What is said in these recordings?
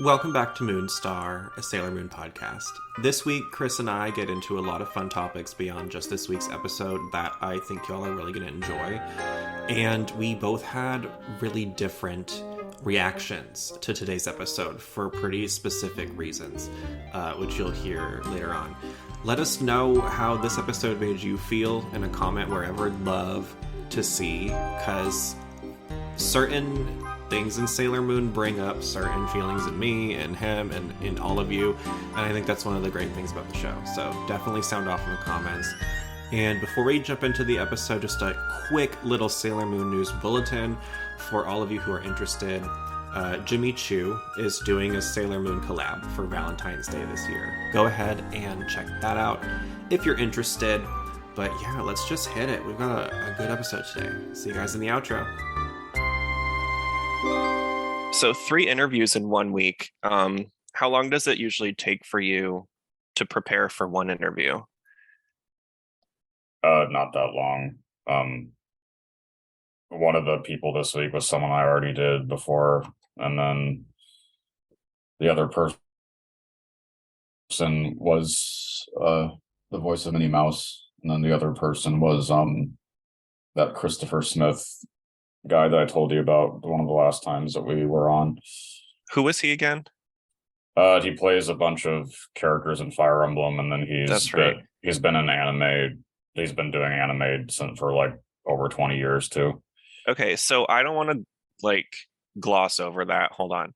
Welcome back to Moonstar, a Sailor Moon podcast. This week, Chris and I get into a lot of fun topics beyond just this week's episode that I think y'all are really going to enjoy. And we both had really different reactions to today's episode for pretty specific reasons, which you'll hear later on. Let us know how this episode made you feel in a comment wherever. I'd love to see, because certain things in Sailor Moon bring up certain feelings in me and him and in all of you, and I think that's one of the great things about the show. So definitely sound off in the comments. And before we jump into the episode, just a quick little Sailor Moon news bulletin for all of you who are interested. Jimmy Choo is doing a Sailor Moon collab for Valentine's Day this year. Go ahead and check that out if you're interested. But yeah, let's just hit it. We've got a good episode today. See you guys in the outro. So 3 interviews in 1 week. How long does it usually take for you to prepare for one interview? Not that long. One of the people this week was someone I already did before, and then the other person was the voice of Minnie Mouse, and then the other person was that Christopher Smith guy that I told you about one of the last times that we were on. Who was he again? He plays a bunch of characters in Fire Emblem, and then he's been in anime. He's been doing anime for like over 20 years too. Okay, so I don't want to gloss over that. Hold on.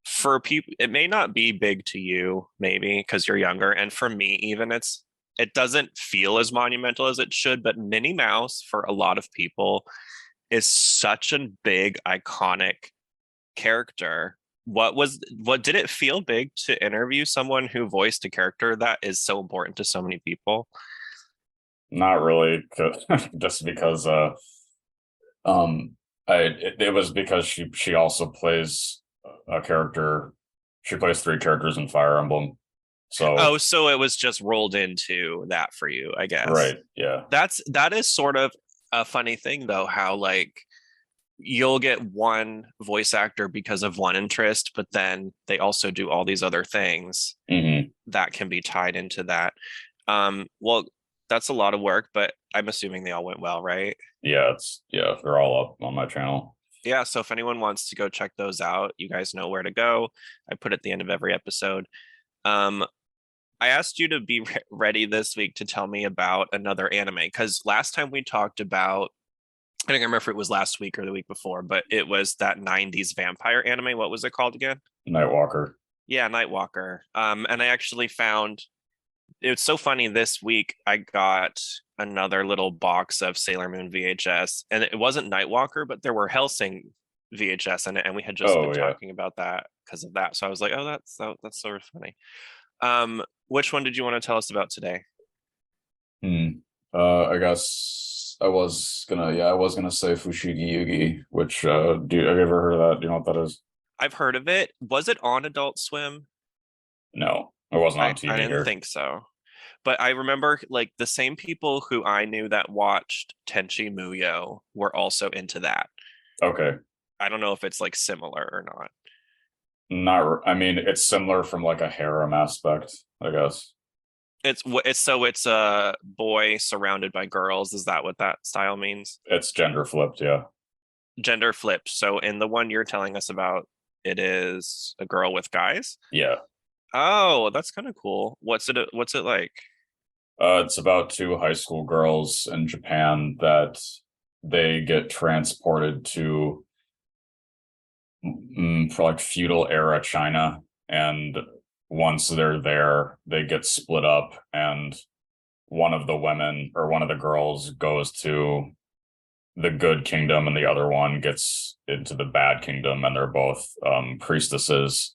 For people, it may not be big to you, maybe because you're younger, and for me, even it doesn't feel as monumental as it should. But Minnie Mouse, for a lot of people, is such a big, iconic character. What did it feel big to interview someone who voiced a character that is so important to so many people? Not really, just because it was because she also plays a character. She plays 3 characters in Fire Emblem. So so it was just rolled into that for you, I guess. Right, yeah. That is sort of a funny thing though, how you'll get one voice actor because of one interest, but then they also do all these other things that can be tied into that. Well, that's a lot of work, but I'm assuming they all went well, right? Yeah, they're all up on my channel. Yeah, so if anyone wants to go check those out, you guys know where to go. I put at the end of every episode. I asked you to be ready this week to tell me about another anime, because last time we talked about, I don't remember if it was last week or the week before, but it was that 90s vampire anime. What was it called again? Nightwalker. Yeah, Nightwalker. And I actually found, it's so funny, this week I got another little box of Sailor Moon VHS, and it wasn't Nightwalker, but there were Hellsing VHS in it, and we had just been talking about that because of that. So I was like, oh, that's sort of funny. Which one did you want to tell us about today? I guess I was gonna say Fushigi Yugi, which have you ever heard of that? Do you know what that is? I've heard of it. Was it on Adult Swim? No, it wasn't on TV. I didn't think so. But I remember the same people who I knew that watched Tenchi Muyo were also into that. Okay. I don't know if it's similar or not. I mean, it's similar from a harem aspect, I guess. It's a boy surrounded by girls. Is that what that style means? It's gender flipped, yeah. Gender flipped. So in the one you're telling us about, it is a girl with guys? Yeah. Oh, that's kind of cool. What's it like? It's about 2 high school girls in Japan that they get transported to for feudal era China, and once they're there, they get split up, and one of the girls goes to the good kingdom and the other one gets into the bad kingdom, and they're both priestesses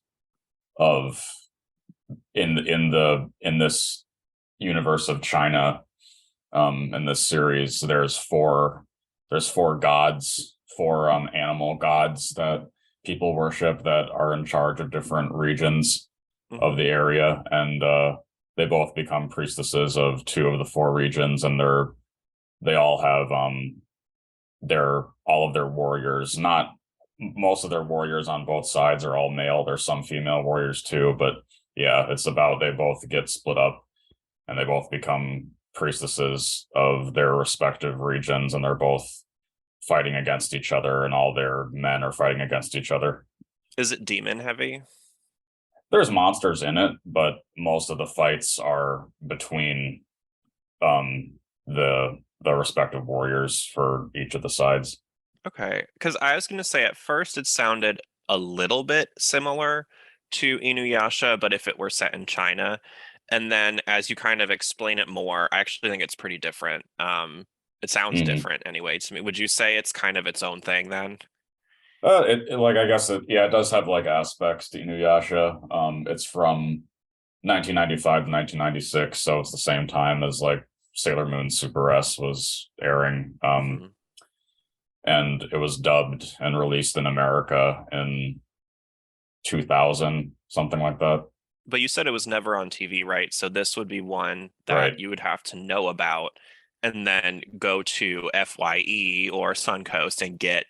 of in this universe of China. In this series, there's four gods, 4 animal gods that people worship that are in charge of different regions of the area, and they both become priestesses of 2 of the 4 regions, and they all have all of their warriors, not most of their warriors on both sides are all male. There's some female warriors too, but yeah, it's about they both get split up and they both become priestesses of their respective regions, and they're both fighting against each other, and all their men are fighting against each other. Is it demon heavy? There's monsters in it, but most of the fights are between um the respective warriors for each of the sides. Okay, because I was going to say at first it sounded a little bit similar to Inuyasha, but if it were set in China, and then as you kind of explain it more, I actually think it's pretty different. It sounds Mm-hmm. different anyway to me. Would you say it's kind of its own thing then? Like I guess it does have like aspects to Inuyasha. It's from 1995 to 1996, so it's the same time as like Sailor Moon Super S was airing. Hmm. And it was dubbed and released in America in 2000, something like that. But you said it was never on TV, right? So this would be one that Right. you would have to know about and then go to FYE or Suncoast and get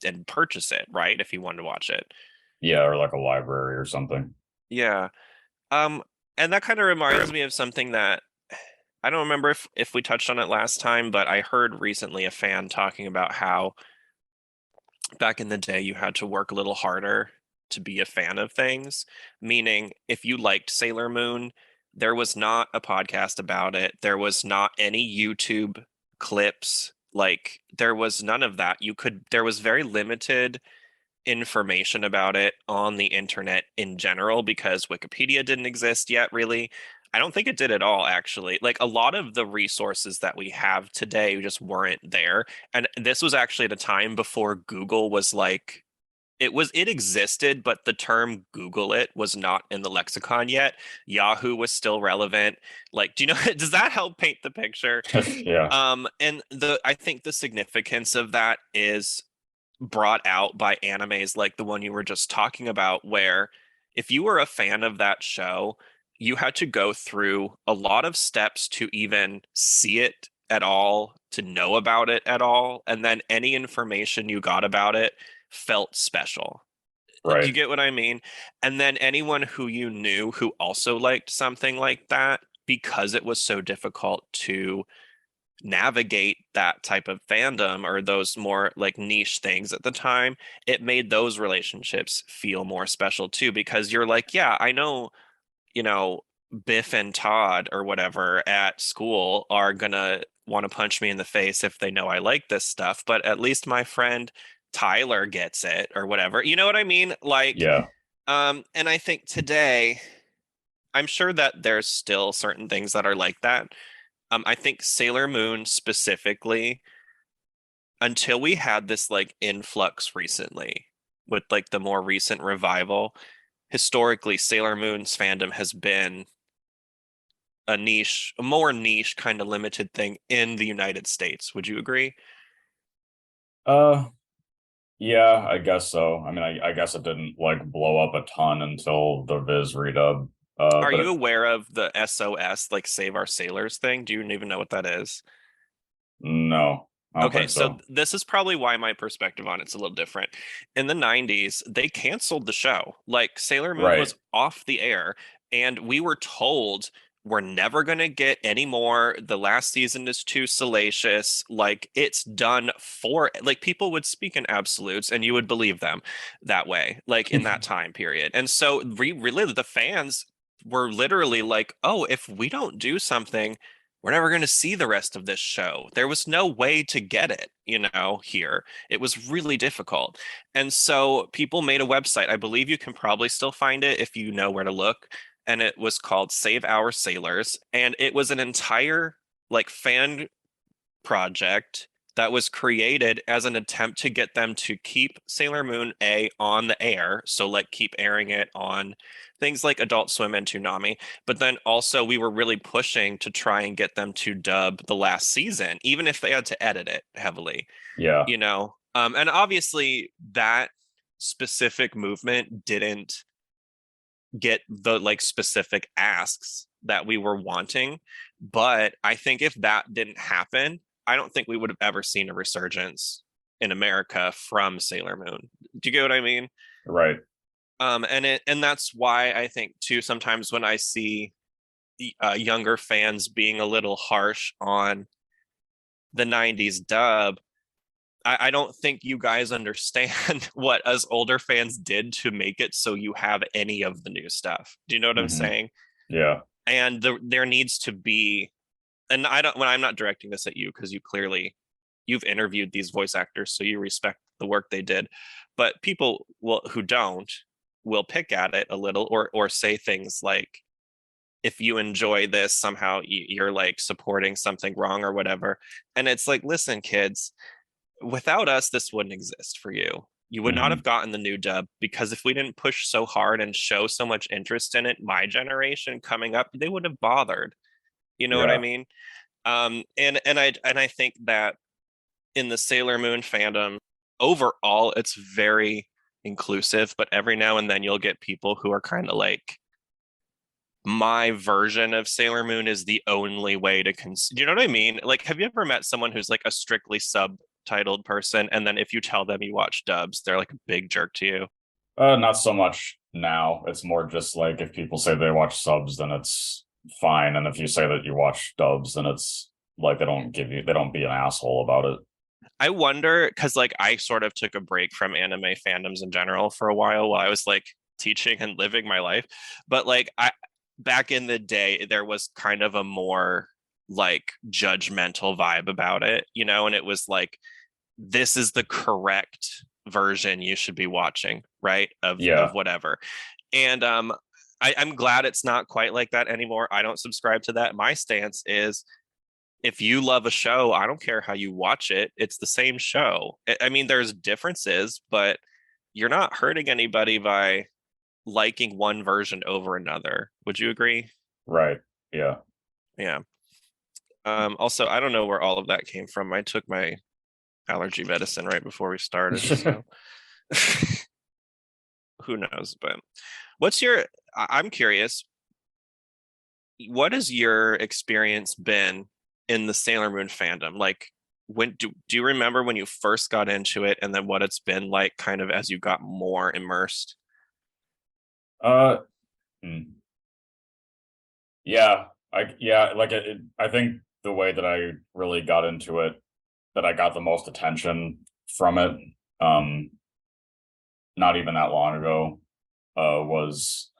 and purchase it, right? If you wanted to watch it. Yeah, or like a library or something. Yeah. Um, and that kind of reminds me of something that I don't remember if we touched on it last time, but I heard recently a fan talking about how back in the day you had to work a little harder to be a fan of things, meaning if you liked Sailor Moon, there was not a podcast about it. There was not any YouTube clips. Like there was none of that. There was very limited information about it on the internet in general because Wikipedia didn't exist yet, really. I don't think it did at all, actually. Like a lot of the resources that we have today just weren't there. And this was actually at a time before Google was like, it existed, but the term Google it was not in the lexicon yet. Yahoo was still relevant. Like, do you know, does that help paint the picture? Yeah. And I think the significance of that is brought out by animes like the one you were just talking about, where if you were a fan of that show, you had to go through a lot of steps to even see it at all, to know about it at all, and then any information you got about it felt special. Do you Right. get what I mean? And then anyone who you knew who also liked something like that, because it was so difficult to navigate that type of fandom or those more like niche things at the time, it made those relationships feel more special too, because you're like, yeah, I know, you know, Biff and Todd or whatever at school are gonna want to punch me in the face if they know I like this stuff, but at least my friend Tyler gets it or whatever. You know what I mean? Like, Yeah. and I think today, I'm sure that there's still certain things that are like that. I think Sailor Moon specifically, until we had this like influx recently with like the more recent revival, historically Sailor Moon's fandom has been a more niche kind of limited thing in the United States. Would you agree? Uh yeah, I guess so. I mean, I guess it didn't like blow up a ton until the Viz redub. Are But you aware of the SOS, like Save Our Sailors thing? Do you even know what that is? no, I don't Okay, think so so. this is probably why my perspective on it's a little different. In the 90s, they canceled the show. Like Sailor Moon Right. was off the air, and we were told we're never going to get any more. The last season is too salacious. Like it's done for, like people would speak in absolutes and you would believe them that way, like in that time period. And so really the fans were literally like, "Oh, if we don't do something, we're never going to see the rest of this show." There was no way to get it, here. It was really difficult. And so people made a website. I believe you can probably still find it if you know where to look. And it was called Save Our Sailors. And it was an entire like fan project that was created as an attempt to get them to keep Sailor Moon A on the air. So, like, keep airing it on things like Adult Swim and Toonami. But then also, we were really pushing to try and get them to dub the last season, even if they had to edit it heavily, Yeah. you know? And obviously, that specific movement didn't get the like specific asks that we were wanting. But I think if that didn't happen, I don't think we would have ever seen a resurgence in America from Sailor Moon. Do you get what I mean? Right. And that's why I think too sometimes when I see younger fans being a little harsh on the 90s dub, I don't think you guys understand what us older fans did to make it so you have any of the new stuff. Do you know what I'm Mhm. saying? Yeah. And there needs to be, and I don't, when I'm not directing this at you because you've interviewed these voice actors, so you respect the work they did. But people who don't will pick at it a little or say things like, if you enjoy this, somehow you're like supporting something wrong or whatever. And it's like, listen, kids, without us, this wouldn't exist for you. You would not Mhm. have gotten the new dub because if we didn't push so hard and show so much interest in it, my generation coming up, they would have bothered. You know what I Yeah. mean? And I think that in the Sailor Moon fandom, overall, it's very inclusive, but every now and then you'll get people who are kind of like, my version of Sailor Moon is the only way to do you know what I mean? Like, have you ever met someone who's like a strictly subtitled person, and then if you tell them you watch dubs, they're like a big jerk to you? Not so much now. It's more just like if people say they watch subs, then it's fine. And if you say that you watch dubs, then it's like they don't be an asshole about it. I wonder because like I sort of took a break from anime fandoms in general for a while I was like teaching and living my life. But like I back in the day, there was kind of a more like judgmental vibe about it, you know, and it was like this is the correct version you should be watching, right? Of Yeah. whatever. And I'm glad it's not quite like that anymore. I don't subscribe to that. My stance is if you love a show, I don't care how you watch it. It's the same show. I mean, there's differences, but you're not hurting anybody by liking one version over another. Would you agree? Right. Yeah. Yeah. Also, I don't know where all of that came from. I took my allergy medicine right before we started, so who knows? But what's your? I'm curious. What has your experience been in the Sailor Moon fandom? Like, when do you remember when you first got into it, and then what it's been like, kind of as you got more immersed? Uh, hmm. Yeah. I think the way that I really got into it, that I got the most attention from it, um, not even that long ago, was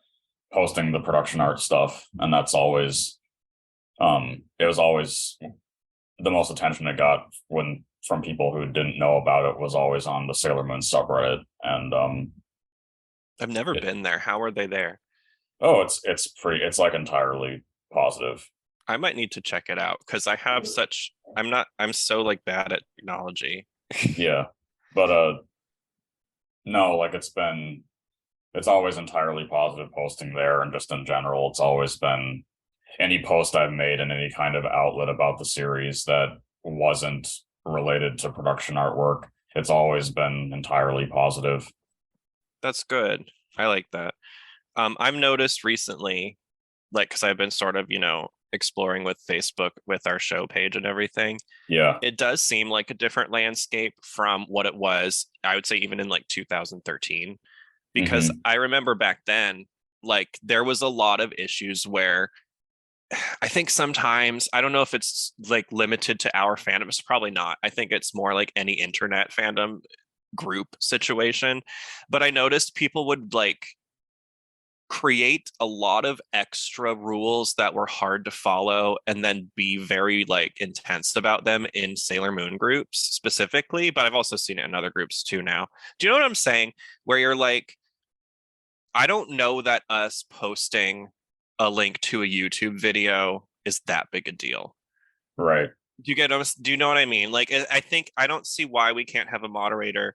posting the production art stuff, and it was always the most attention it got when from people who didn't know about it was always on the Sailor Moon subreddit, and I've never it, been there. How are they there? oh, it's like entirely positive. I might need to check it out because I have such. I'm so like bad at technology. Yeah, but no, like it's always entirely positive posting there, and just in general, it's always been any post I've made in any kind of outlet about the series that wasn't related to production artwork. It's always been entirely positive. That's good. I like that. I've noticed recently, like, because I've been sort of, exploring with Facebook with our show page and everything. Yeah. It does seem like a different landscape from what it was, I would say, even in like 2013. Because Hmm. I remember back then, like, there was a lot of issues where I think sometimes, I don't know if it's like limited to our fandom. It's probably not. I think it's more like any internet fandom group situation. But I noticed people would like create a lot of extra rules that were hard to follow and then be very like intense about them in Sailor Moon groups specifically, but I've also seen it in other groups too now. Do you know what I'm saying? Where you're like, I don't know that us posting a link to a YouTube video is that big a deal. Right. Do you know what I mean? Like I think I don't see why we can't have a moderator,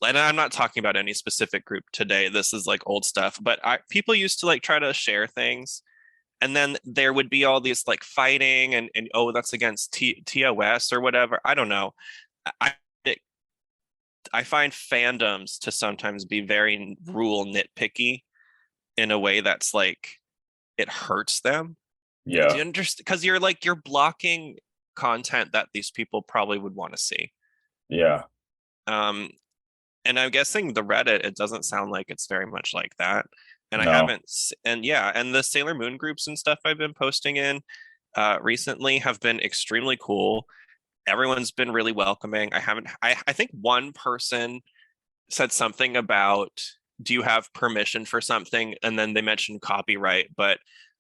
and I'm not talking about any specific group today. This is like old stuff, but people used to like try to share things, and then there would be all these like fighting and oh, that's against TOS or whatever. I don't know. I I find fandoms to sometimes be very rule nitpicky in a way that's like it hurts them. Do Yeah. you understand? Because you're blocking content that these people probably would want to see. Yeah. Um, and I'm guessing the Reddit, it doesn't sound like it's very much like that. And I No. haven't, and yeah, and the Sailor Moon groups and stuff I've been posting in recently have been extremely cool. Everyone's been really welcoming. I think one person said something about, do you have permission for something? And then they mentioned copyright, but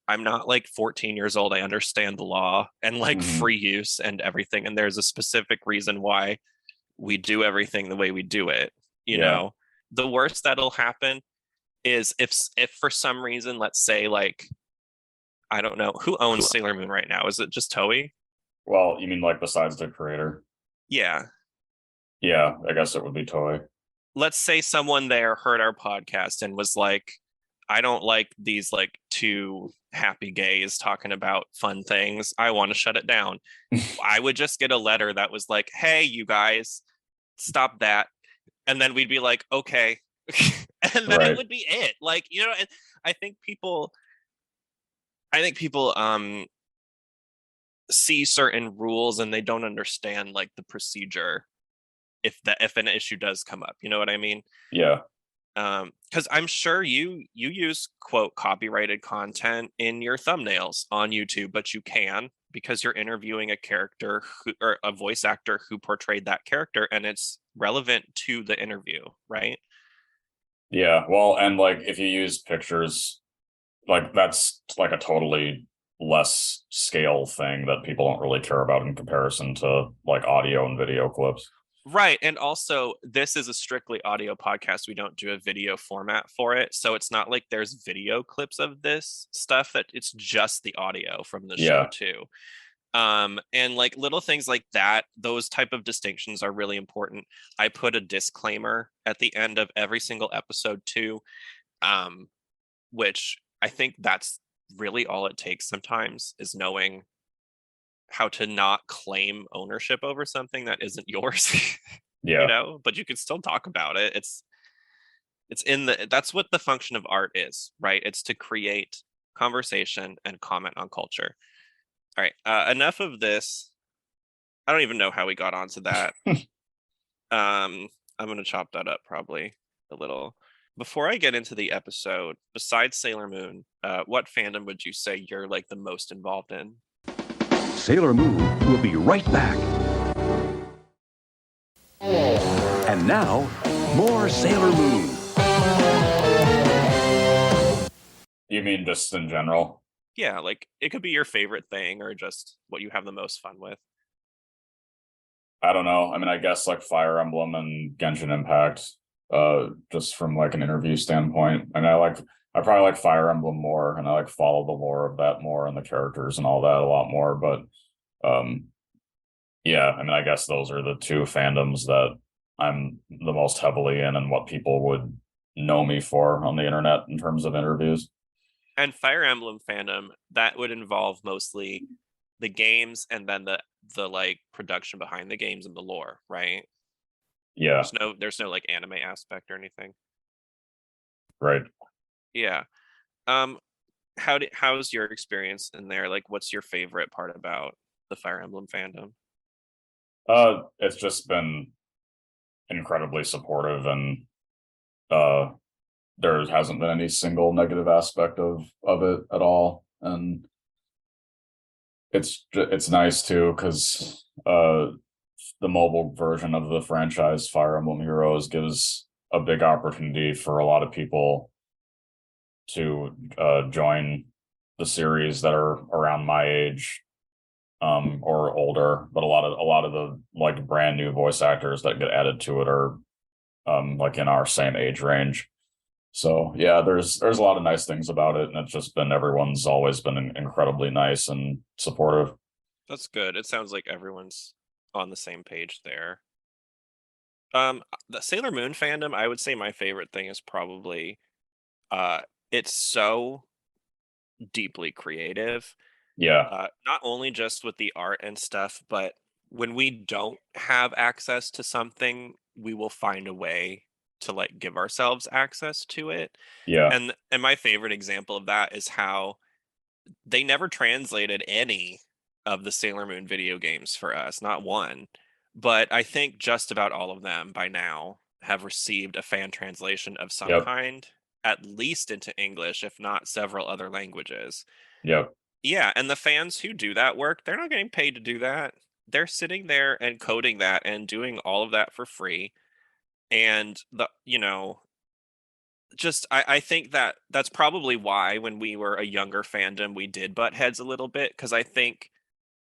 I'm not like 14 years old. I understand the law and like Hmm. free use and everything. And there's a specific reason why we do everything the way we do it. You Yeah. know, the worst that'll happen is if for some reason, let's say like, I don't know, who owns Sailor Moon right now? Is it just Toei? Well, you mean like besides the creator? Yeah. Yeah, I guess it would be Toy. Let's say someone there heard our podcast and was like, I don't like these like two happy gays talking about fun things. I want to shut it down. I would just get a letter that was like, hey, you guys, stop that. And then we'd be like, okay. And then it Right. would be it. Like, you know, I think people I think people see certain rules and they don't understand like the procedure if an issue does come up. You know what I mean? Yeah. Because I'm sure you use quote copyrighted content in your thumbnails on YouTube, but you can because you're interviewing a character or a voice actor who portrayed that character, and it's relevant to the interview, right? Yeah. Well, and like if you use pictures, like that's like a totally less scale thing that people don't really care about in comparison to like audio and video clips. Right. And also, this is a strictly audio podcast. We don't do a video format for it. So it's not like there's video clips of this stuff, that it's just the audio from the show Yeah. too. And like little things like that, those type of distinctions are really important. I put a disclaimer at the end of every single episode too, um, which I think that's really all it takes sometimes, is knowing how to not claim ownership over something that isn't yours. You Yeah. know, but you can still talk about it. It's in the that's what the function of art is, right? It's to create conversation and comment on culture. All right, enough of this. I don't even know how we got onto that. I'm gonna chop that up probably a little. Before I get into the episode, besides Sailor Moon, what fandom would you say you're like the most involved in? Sailor Moon will be right back. And now, more Sailor Moon. You mean just in general? Yeah, like it could be your favorite thing or just what you have the most fun with. I don't know. I mean, I guess like Fire Emblem and Genshin Impact, just from like an interview standpoint. And I probably like Fire Emblem more, and I like follow the lore of that more and the characters and all that a lot more. But um yeah, I mean, I guess those are the two fandoms that I'm the most heavily in and what people would know me for on the internet in terms of interviews. And Fire Emblem fandom, that would involve mostly the games and then the like production behind the games and the lore, right? Yeah, There's no like anime aspect or anything. right. Yeah. How's your experience in there? Like what's your favorite part about the Fire Emblem fandom? It's just been incredibly supportive, and uh there hasn't been any single negative aspect of it at all. And it's nice too because the mobile version of the franchise Fire Emblem Heroes gives a big opportunity for a lot of people to join the series that are around my age, or older. But a lot of the like brand new voice actors that get added to it are like in our same age range. So yeah, there's a lot of nice things about it, and it's just been everyone's always been incredibly nice and supportive. That's good. It sounds like everyone's on the same page there. The Sailor Moon fandom, I would say my favorite thing is probably uh it's so deeply creative. Yeah, Not only just with the art and stuff, but when we don't have access to something, we will find a way to like give ourselves access to it. yeah, And my favorite example of that is how they never translated any of the Sailor Moon video games for us, not one. but I think just about all of them by now have received a fan translation of some Yep. kind, at least into English, if not several other languages. Yep. Yeah, and the fans who do that work, they're not getting paid to do that. They're sitting there and coding that and doing all of that for free. And just I think that that's probably why when we were a younger fandom, we did butt heads a little bit, because I think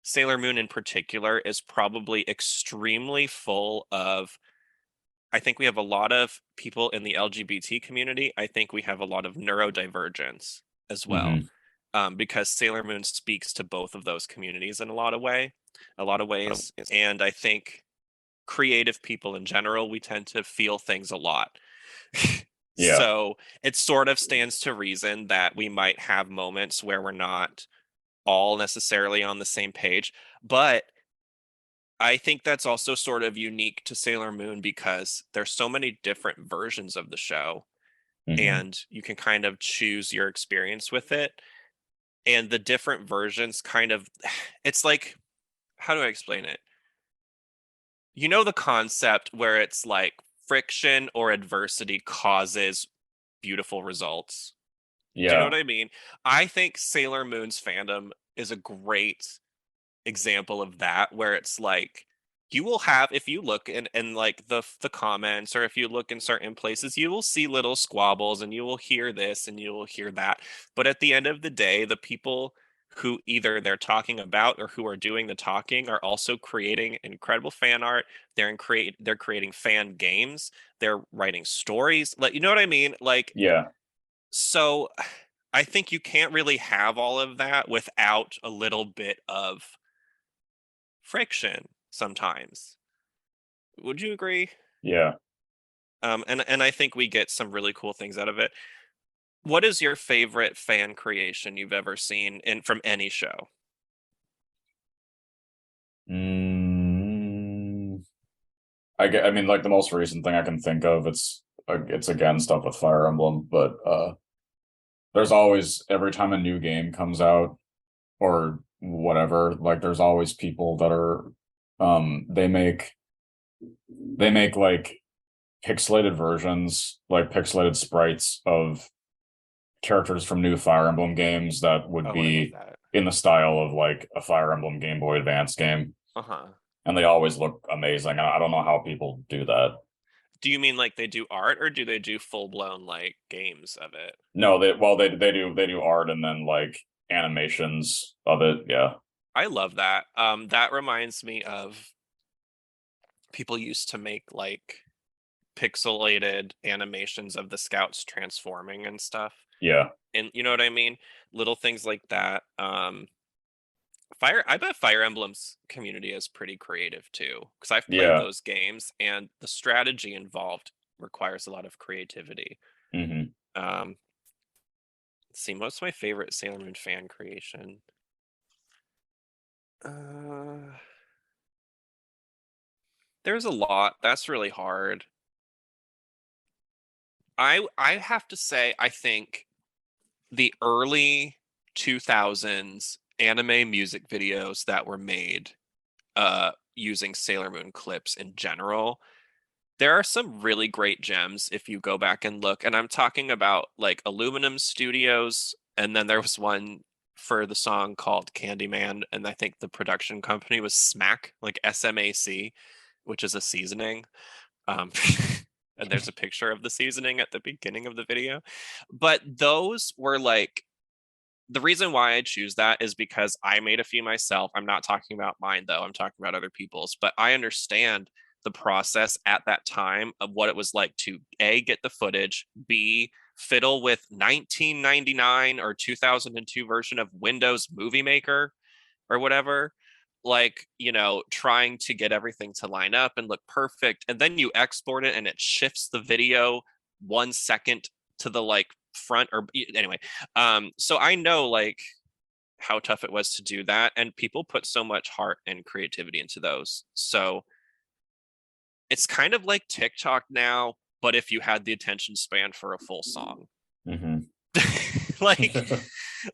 Sailor Moon in particular is probably extremely full of. I think we have a lot of people in the LGBT community. I think we have a lot of neurodivergence as well, Hmm. because Sailor Moon speaks to both of those communities in a lot of Oh, ways. yes. And I think creative people in general, we tend to feel things a lot. Yeah. So it sort of stands to reason that we might have moments where we're not all necessarily on the same page. But I think that's also sort of unique to Sailor Moon because there's so many different versions of the show, Hmm. and you can kind of choose your experience with it. And the different versions kind of, it's like, how do I explain it? You know, the concept where it's like friction or adversity causes beautiful results. Do you know Yeah. what I mean? I think Sailor Moon's fandom is a great example of that, where it's like you will have, if you look in like the comments, or if you look in certain places, you will see little squabbles and you will hear this and you will hear that. But at the end of the day, the people who either they're talking about or who are doing the talking are also creating incredible fan art. They're creating fan games. They're writing stories. Like, you know what I mean? Like, Yeah. so I think you can't really have all of that without a little bit of friction sometimes. Would you agree? Yeah. And I think we get some really cool things out of it. What is your favorite fan creation you've ever seen in from any show? Mm, I mean, like the most recent thing I can think of, it's again stuff with Fire Emblem, but there's always every time a new game comes out or whatever, like there's always people that are they make like pixelated versions, like pixelated sprites of characters from new Fire Emblem games that would Oh, I love be that. in the style of like a Fire Emblem Game Boy Advance game. Uh-huh. And they always look amazing. I don't know how people do that. Do you mean like they do art, or do they do full-blown like games of it? No, they do art and then like animations of it. Yeah. I love that. That reminds me of people used to make like pixelated animations of the scouts transforming and stuff. Yeah. And you know what I mean? Little things like that. I bet Fire Emblem's community is pretty creative too, because I've played Yeah. those games and the strategy involved requires a lot of creativity. Hmm. Um, let's see, what's my favorite Sailor Moon fan creation? Uh, there's a lot. That's really hard. I have to say, I think the early 2000s anime music videos that were made using Sailor Moon clips in general, there are some really great gems if you go back and look. And I'm talking about like Aluminum Studios, and then there was one for the song called Candyman, and I think the production company was Smack, like SMAC, which is a seasoning. Um, and there's a picture of the seasoning at the beginning of the video. But those were like, the reason why I choose that is because I made a few myself. I'm not talking about mine though. I'm talking about other people's, but I understand the process at that time of what it was like to A, get the footage, B, fiddle with 1999 or 2002 version of Windows Movie Maker or whatever, like, trying to get everything to line up and look perfect, and then you export it and it shifts the video 1 second to the like front, or anyway. So I know like how tough it was to do that, and people put so much heart and creativity into those. So it's kind of like TikTok now, but if you had the attention span for a full song. Hmm. like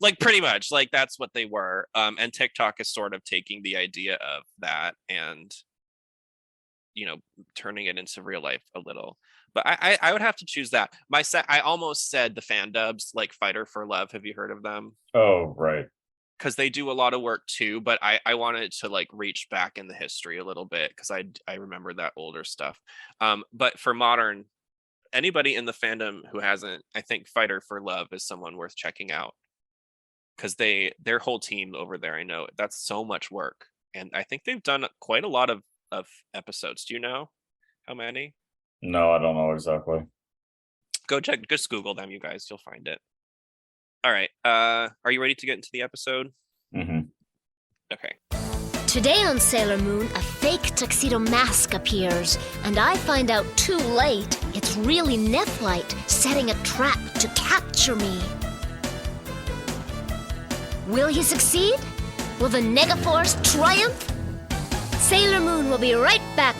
like pretty much like that's what they were. And TikTok is sort of taking the idea of that and turning it into real life a little. But I would have to choose that. I almost said the fan dubs, like Fighter for Love. Have you heard of them? Oh, right. Because they do a lot of work too, but I wanted to like reach back in the history a little bit because I remember that older stuff. But for modern, anybody in the fandom who hasn't, I think Fighter for Love is someone worth checking out because their whole team over there, I know that's so much work, and I think they've done quite a lot of episodes. Do you know how many? No, I don't know exactly. Go check, just Google them, you guys, you'll find it. All right. Are you ready to get into the episode? Mm-hmm. Okay. Today on Sailor Moon, a fake tuxedo mask appears, and I find out too late it's really Nephlite setting a trap to capture me. Will he succeed? Will the Negaforce triumph? Sailor Moon will be right back,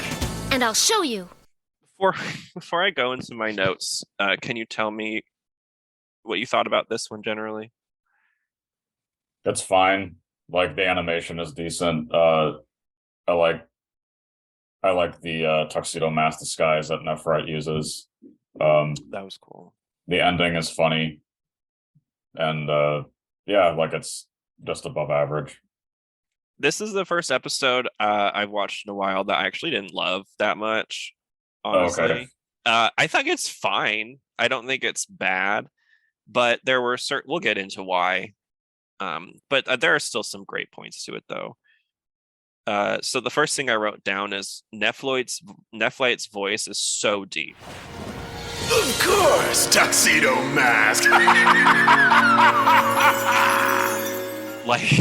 and I'll show you. Before I go into my notes, can you tell me what you thought about this one generally? That's fine. Like, the animation is decent. I like the tuxedo mask disguise that Nephrite uses. That was cool. The ending is funny, and yeah, like, it's just above average. This is the first episode I've watched in a while that I actually didn't love that much, honestly. Okay. I think it's fine. I don't think it's bad, but there were certain, we'll get into why. But there are still some great points to it, though. So the first thing I wrote down is Nephlite's voice is so deep. Of course, Tuxedo Mask. Like,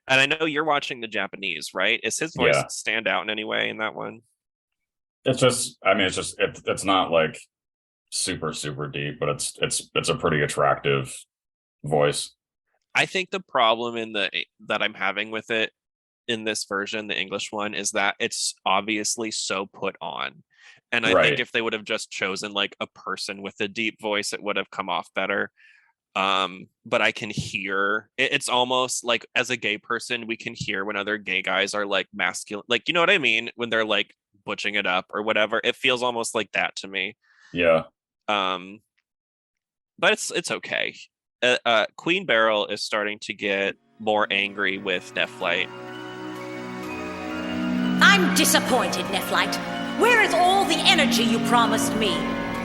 and I know you're watching the Japanese, right? Is his voice stand out in any way in that one? It's just, I mean, it's not like super deep, but it's a pretty attractive voice. I think the problem that I'm having with it in this version, the English one, is that it's obviously so put on. And I think if they would have just chosen like a person with a deep voice, it would have come off better. But I can hear it's almost like, as a gay person, we can hear when other gay guys are like masculine, like, you know what I mean? When they're like butching it up or whatever, it feels almost like that to me. Yeah. But it's okay. Queen Beryl is starting to get more angry with Nephlite. I'm disappointed, Nephlite. Where is all the energy you promised me?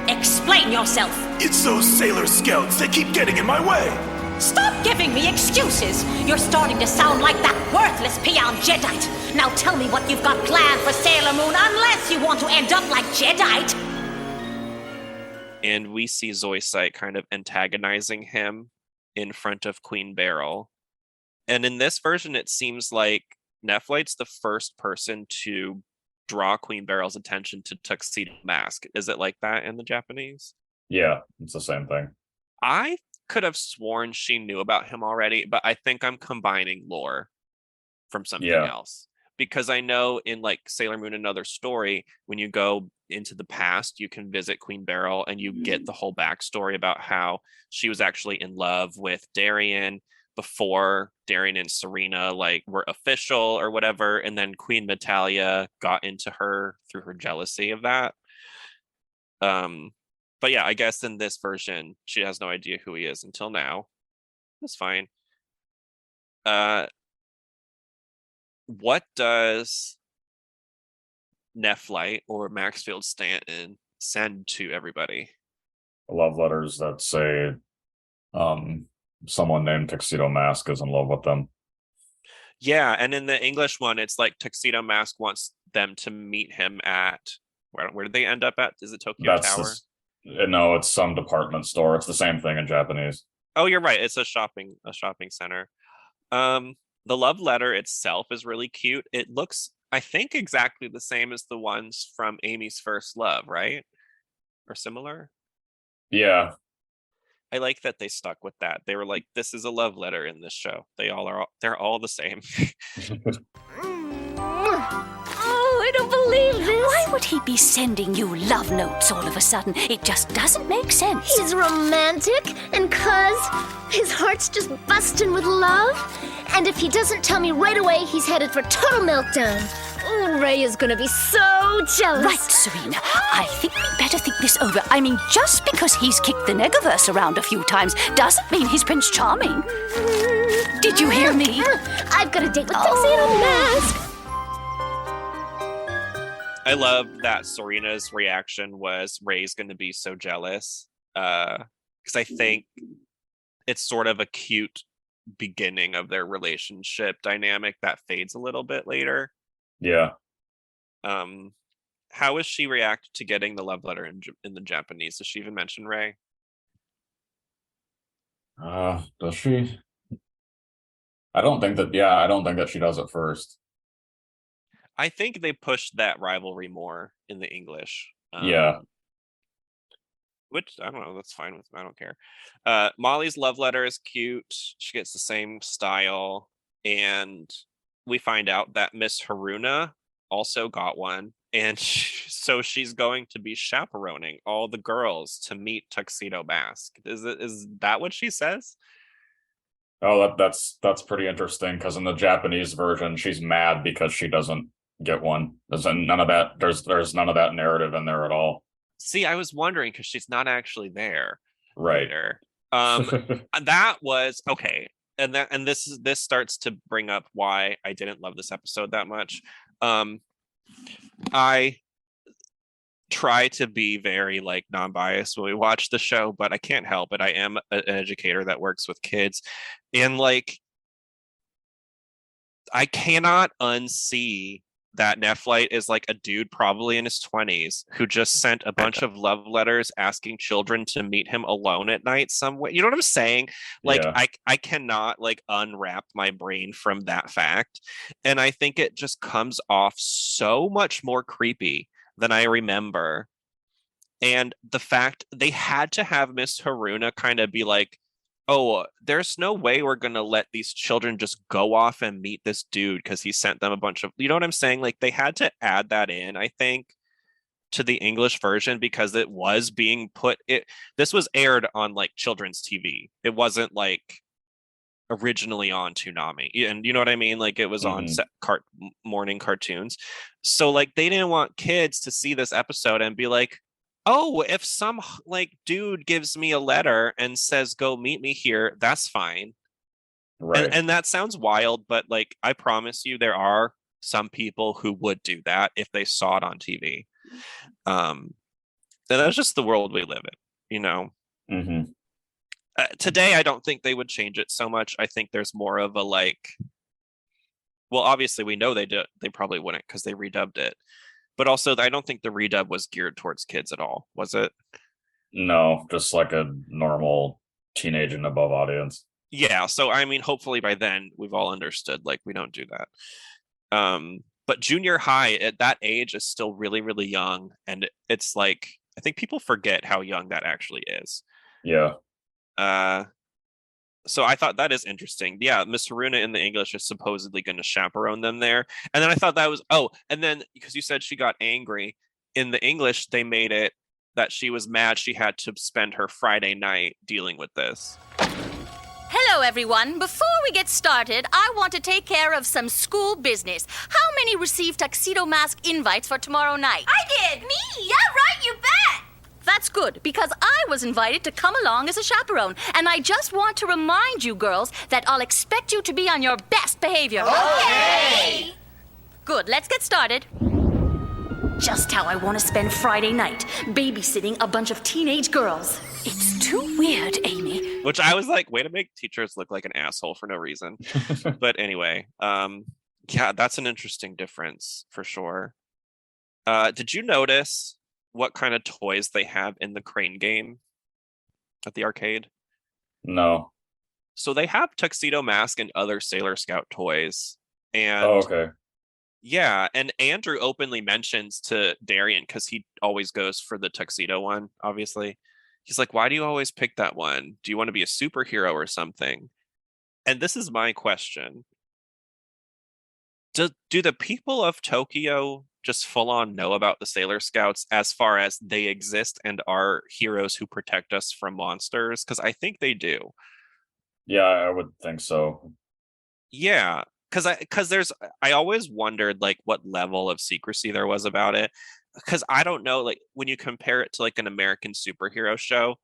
Explain yourself. It's those sailor scouts that keep getting in my way. Stop giving me excuses. You're starting to sound like that worthless peon Jedi. Now tell me what you've got planned for Sailor Moon, unless you want to end up like Jedi. And we see Zoisite kind of antagonizing him in front of Queen Beryl. And in this version, it seems like Nephlite's the first person to draw Queen Beryl's attention to Tuxedo Mask. Is it like that in the Japanese? Yeah, it's the same thing. I could have sworn she knew about him already, but I think I'm combining lore from something else. Because I know in like Sailor Moon, Another Story, when you go into the past, you can visit Queen Beryl and you get the whole backstory about how she was actually in love with Darien before Darien and Serena like were official or whatever, and then Queen Natalia got into her through her jealousy of that. But yeah, I guess in this version she has no idea who he is until now. That's fine. What does Nephlite or Maxfield Stanton send to everybody? Love letters that say someone named Tuxedo Mask is in love with them. Yeah, and in the English one, it's like Tuxedo Mask wants them to meet him at where did they end up at? Is it Tokyo Tower? No, it's some department store. It's the same thing in Japanese. Oh, you're right. It's a shopping center. The love letter itself is really cute. It looks, I think, exactly the same as the ones from Amy's First Love, right? Or similar? Yeah. I like that they stuck with that. They were like, this is a love letter in this show. They're all the same. Oh, I don't believe this. Why would he be sending you love notes all of a sudden? It just doesn't make sense. He's romantic, and 'cause his heart's just busting with love. And if he doesn't tell me right away, he's headed for total meltdown. Ray is gonna be so jealous. Right, Serena. I think we'd better think this over. I mean, just because he's kicked the Negaverse around a few times doesn't mean he's Prince Charming. Did you hear me? I've got a date with Tuxedo Mask. I love that Serena's reaction was Ray's going to be so jealous. Because I think it's sort of a cute beginning of their relationship dynamic that fades a little bit later. Yeah. How does she react to getting the love letter in the Japanese? Does she even mention Ray? Does she? I don't think that she does at first. I think they pushed that rivalry more in the English. Yeah. Which, I don't know, that's fine with me. I don't care. Molly's love letter is cute. She gets the same style. And we find out that Miss Haruna also got one. And so she's going to be chaperoning all the girls to meet Tuxedo Mask. Is that what she says? Oh, that's pretty interesting, because in the Japanese version, she's mad because she doesn't get one. There's none of that. There's none of that narrative in there at all. See, I was wondering because she's not actually there. Right. Later. That was okay. And this starts to bring up why I didn't love this episode that much. I try to be very like non-biased when we watch the show, but I can't help it. I am an educator that works with kids, and like I cannot unsee that Nephlite is like a dude probably in his 20s who just sent a bunch of love letters asking children to meet him alone at night somewhere. You know what I'm saying? Like, yeah. I cannot like unwrap my brain from that fact. And I think it just comes off so much more creepy than I remember. And the fact they had to have Miss Haruna kind of be like, oh, there's no way we're going to let these children just go off and meet this dude because he sent them a bunch of, you know what I'm saying? Like they had to add that in, I think, to the English version because it was being this was aired on like children's TV. It wasn't like originally on Toonami. And you know what I mean? Like it was on morning cartoons. So like they didn't want kids to see this episode and be like, oh, if some like dude gives me a letter and says go meet me here, that's fine. Right. And that sounds wild, but like I promise you there are some people who would do that if they saw it on TV. And that's just the world we live in, you know. Today I don't think they would change it so much. I think there's more of a like, well, obviously we know they probably wouldn't because they redubbed it. But also, I don't think the redub was geared towards kids at all, was it? No, just like a normal teenage and above audience. Yeah, so I mean, hopefully by then we've all understood, like, we don't do that. But junior high at that age is still really, really young. And it's like, I think people forget how young that actually is. Yeah. So I thought that is interesting. Yeah, Miss Haruna in the English is supposedly going to chaperone them there. And then I thought that was, and then because you said she got angry, in the English, they made it that she was mad she had to spend her Friday night dealing with this. Hello, everyone. Before we get started, I want to take care of some school business. How many received Tuxedo Mask invites for tomorrow night? I did! Me! Yeah, right, you bet! That's good, because I was invited to come along as a chaperone, and I just want to remind you girls that I'll expect you to be on your best behavior. Okay! Good, let's get started. Just how I want to spend Friday night, babysitting a bunch of teenage girls. It's too weird, Amy. Which I was like, way to make teachers look like an asshole for no reason. But anyway, yeah, that's an interesting difference for sure. Did you notice what kind of toys they have in the crane game at the arcade? No. So they have Tuxedo Mask and other Sailor Scout toys. And okay. Yeah, and Andrew openly mentions to Darian, because he always goes for the tuxedo one, obviously. He's like, why do you always pick that one? Do you want to be a superhero or something? And this is my question. Do the people of Tokyo just full on know about the Sailor Scouts as far as they exist and are heroes who protect us from monsters? Because I think they do. Yeah, I would think so. Yeah, I always wondered like what level of secrecy there was about it, because I don't know, like when you compare it to like an American superhero show,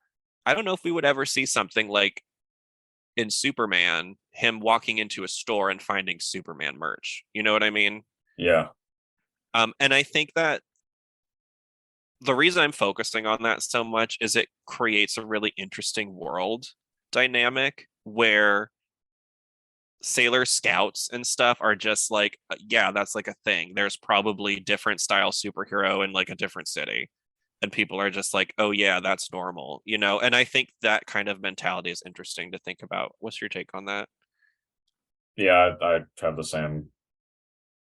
I don't know if we would ever see something like in Superman, him walking into a store and finding Superman merch. You know what I mean? Yeah. And I think that the reason I'm focusing on that so much is it creates a really interesting world dynamic where Sailor Scouts and stuff are just like, yeah, that's like a thing. There's probably different style superhero in like a different city. And people are just like, oh yeah, that's normal, you know? And I think that kind of mentality is interesting to think about. What's your take on that? Yeah, I have it's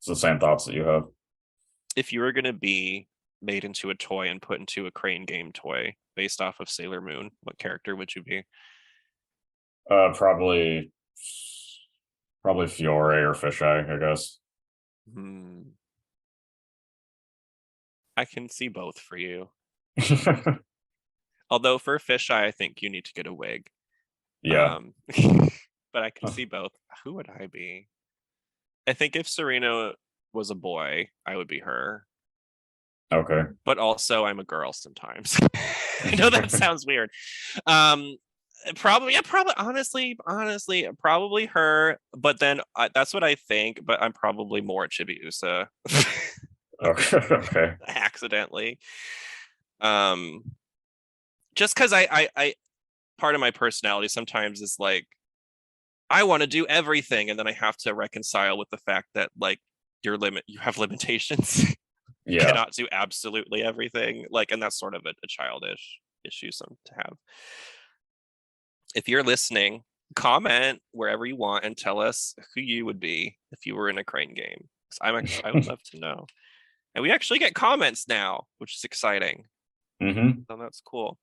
the same thoughts that you have. If you were going to be made into a toy and put into a Crane game toy based off of Sailor Moon, what character would you be? Probably Fiore or Fisheye, I guess. I can see both for you. Although for Fisheye, I think you need to get a wig. Yeah. But I can see both. Who would I be? I think if Serena was a boy, I would be her. Okay. But also I'm a girl sometimes. I know that sounds weird. Probably honestly, probably her, but then that's what I think, but I'm probably more Chibiusa. Okay. Accidentally. Just because I part of my personality sometimes is like I want to do everything, and then I have to reconcile with the fact that like you have limitations. You Yeah. cannot do absolutely everything, like, and that's sort of a childish issue to have. If you're listening, comment wherever you want and tell us who you would be if you were in a Crane game. I would love to know. And we actually get comments now, which is exciting. So that's cool.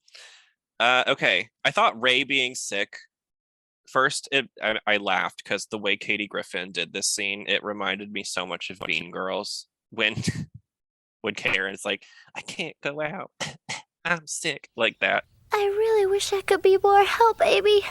Okay, I thought Ray being sick. First, I laughed because the way Katie Griffin did this scene, it reminded me so much of Bean Girls when Karen's like, I can't go out, I'm sick, like that. I really wish I could be more help, Amy,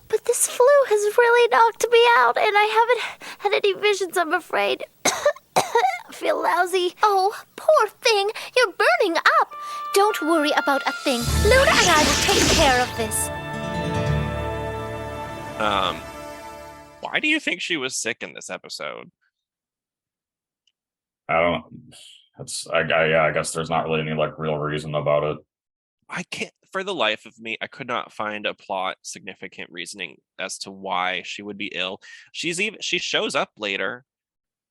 but this flu has really knocked me out, and I haven't had any visions, I'm afraid. I feel lousy. Oh, poor thing, you're burning up. Don't worry about a thing. Luna and I will take care of this. Why do you think she was sick in this episode? I don't. I guess there's not really any like real reason about it. I can't, for the life of me, I could not find a plot significant reasoning as to why she would be ill. She shows up later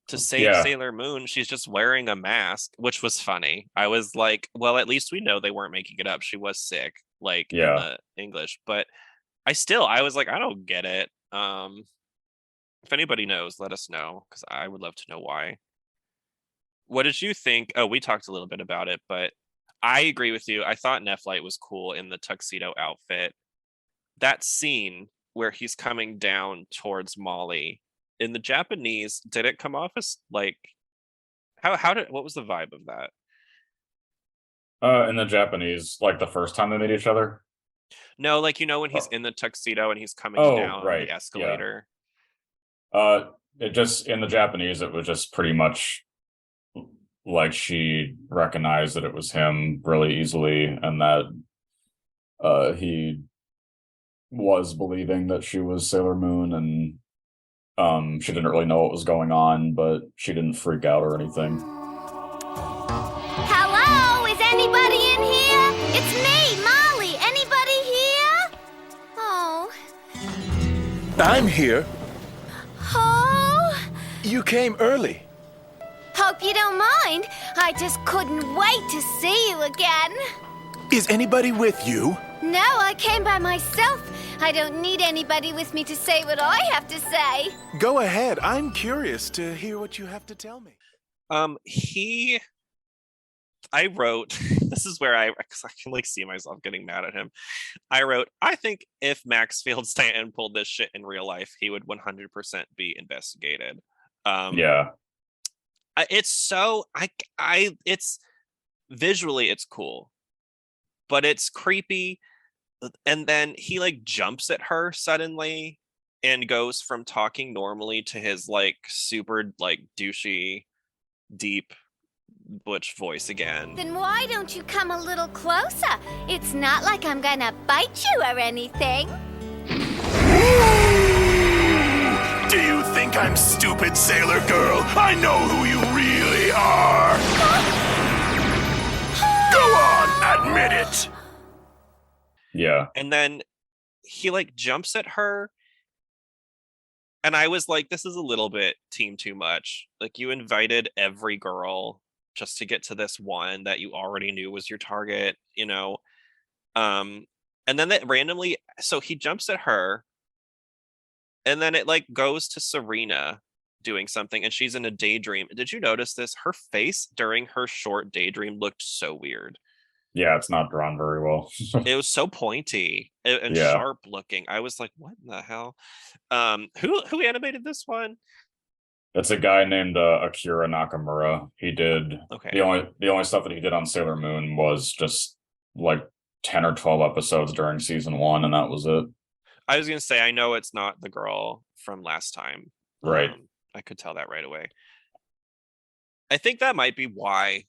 to save Sailor Moon. She's just wearing a mask, which was funny. I was like, well, at least we know they weren't making it up. She was sick, like in the English. But I was like, I don't get it. If anybody knows, let us know, because I would love to know why. What did you think? Oh, we talked a little bit about it, but I agree with you. I thought Nephlite was cool in the tuxedo outfit. That scene where he's coming down towards Molly in the Japanese, did it come off as like what was the vibe of that? In the Japanese, like the first time they meet each other. No, like when he's in the tuxedo and he's coming down the escalator. It just in the Japanese, it was just pretty much like she recognized that it was him really easily, and that he was believing that she was Sailor Moon, and she didn't really know what was going on, but she didn't freak out or anything. Hello, is anybody in here? It's me, Molly. Anybody here? Oh. I'm here. Oh? You came early. Hope you don't mind. I just couldn't wait to see you again. Is anybody with you? No, I came by myself. I don't need anybody with me to say what I have to say. Go ahead. I'm curious to hear what you have to tell me. I wrote, this is where I can like see myself getting mad at him. I wrote, I think if Max Field Stanton pulled this shit in real life, he would 100% be investigated. It's so it's visually it's cool, but it's creepy, and then he like jumps at her suddenly, and goes from talking normally to his like super like douchey, deep butch voice again. Then why don't you come a little closer? It's not like I'm gonna bite you or anything. Do you think I'm stupid, Sailor Girl? I know who you really are! Go on, admit it! Yeah. And then he like jumps at her. And I was like, this is a little bit team too much. Like, you invited every girl just to get to this one that you already knew was your target, you know? And then that randomly, so he jumps at her, and then it like goes to Serena doing something, and she's in a daydream. Did you notice this? Her face during her short daydream looked so weird. Yeah, it's not drawn very well. It was so pointy and Yeah. sharp looking. I was like, what in the hell? Who animated this one? It's a guy named Akira Nakamura. He did Okay. the only stuff that he did on Sailor Moon was just like 10 or 12 episodes during season 1, and that was it. I was gonna say, I know it's not the girl from last time. Right. I could tell that right away. I think that might be why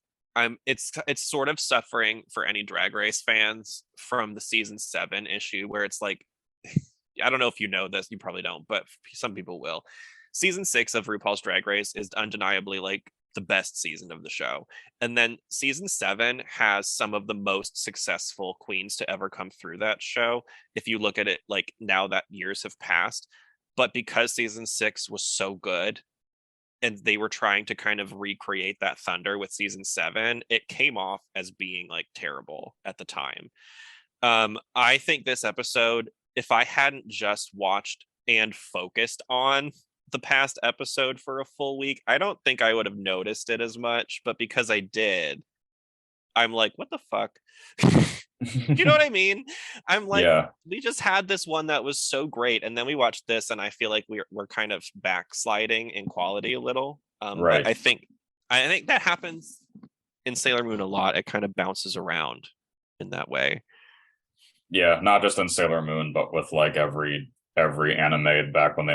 it's sort of suffering for any Drag Race fans from the season 7 issue, where it's like, I don't know if you know this, you probably don't, but some people will. Season 6 of RuPaul's Drag Race is undeniably like the best season of the show. And then season 7 has some of the most successful queens to ever come through that show, if you look at it like now that years have passed. But because season 6 was so good, and they were trying to kind of recreate that thunder with season 7, it came off as being like terrible at the time. I think this episode, if I hadn't just watched and focused on the past episode for a full week, I don't think I would have noticed it as much. But because I did, I'm like, what the fuck? You know what I mean? I'm like, Yeah. we just had this one that was so great, and then we watched this, and I feel like we're kind of backsliding in quality a little. Right. But I think that happens in Sailor Moon a lot. It kind of bounces around in that way. Yeah, not just in Sailor Moon, but with like every anime back when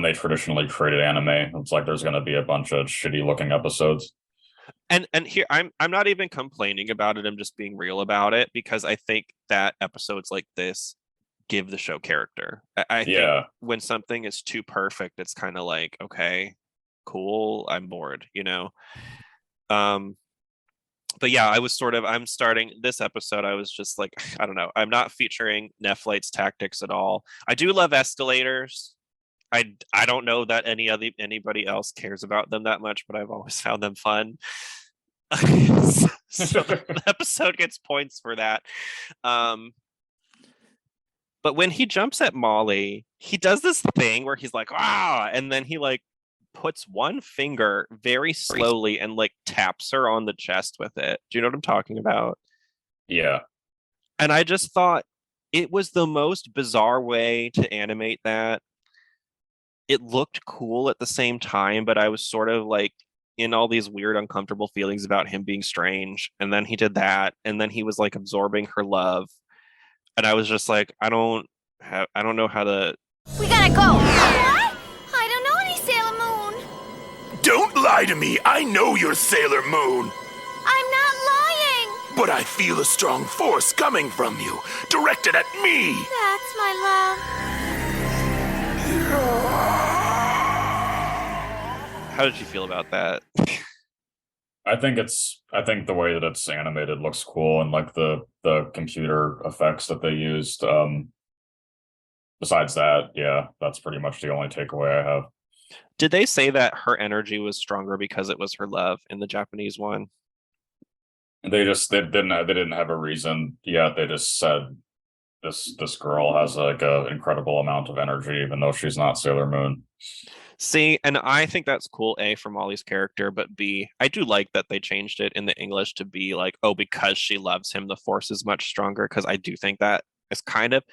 they traditionally created anime. It's like there's going to be a bunch of shitty looking episodes. And here I'm not even complaining about it. I'm just being real about it, because I think that episodes like this give the show character. I think when something is too perfect, it's kind of like, okay, cool, I'm bored, you know. But yeah, I'm starting this episode. I was just like, I don't know. I'm not featuring Nephlite's tactics at all. I do love escalators. I don't know that anybody else cares about them that much, but I've always found them fun. So the episode gets points for that. But when he jumps at Molly, he does this thing where he's like, ah, and then he like puts one finger very slowly and like taps her on the chest with it. Do you know what I'm talking about? Yeah. And I just thought it was the most bizarre way to animate that. It looked cool at the same time, but I was sort of like in all these weird, uncomfortable feelings about him being strange. And then he did that, and then he was like absorbing her love, and I was just like, I don't know how to. We gotta go. What? I don't know any Sailor Moon. Don't lie to me. I know you're Sailor Moon. I'm not lying. But I feel a strong force coming from you, directed at me. That's my love. How did you feel about that? I think the way that it's animated looks cool, and like the computer effects that they used. Besides that, yeah, that's pretty much the only takeaway I have. Did they say that her energy was stronger because it was her love in the Japanese one? They didn't have a reason yet. They just said this girl has like an incredible amount of energy, even though she's not Sailor Moon. See, and I think that's cool, A, for Molly's character, but B, I do like that they changed it in the English to be like, oh, because she loves him, the force is much stronger, because I do think that is kind of,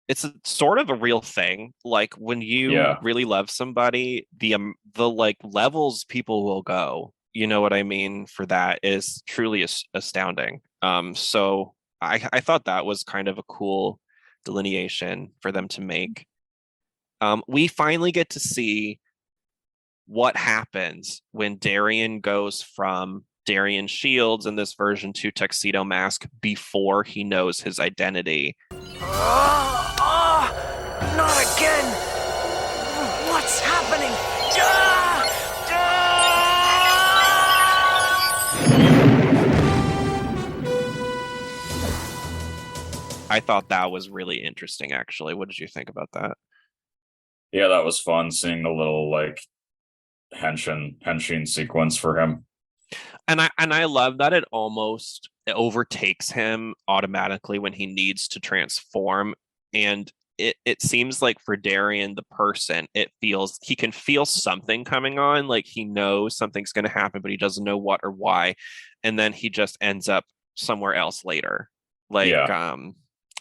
it's sort of a real thing. Like when you really love somebody, the like levels people will go, you know what I mean, for that is truly astounding. So I thought that was kind of a cool delineation for them to make. We finally get to see what happens when Darien goes from Darien Shields in this version to Tuxedo Mask before he knows his identity. Not again! What's happening? I thought that was really interesting, actually. What did you think about that? Yeah, that was fun seeing the little like henshin sequence for him. And I love that it almost overtakes him automatically when he needs to transform. And it seems like for Darien, the person, he can feel something coming on, like he knows something's going to happen, but he doesn't know what or why. And then he just ends up somewhere else later. Like,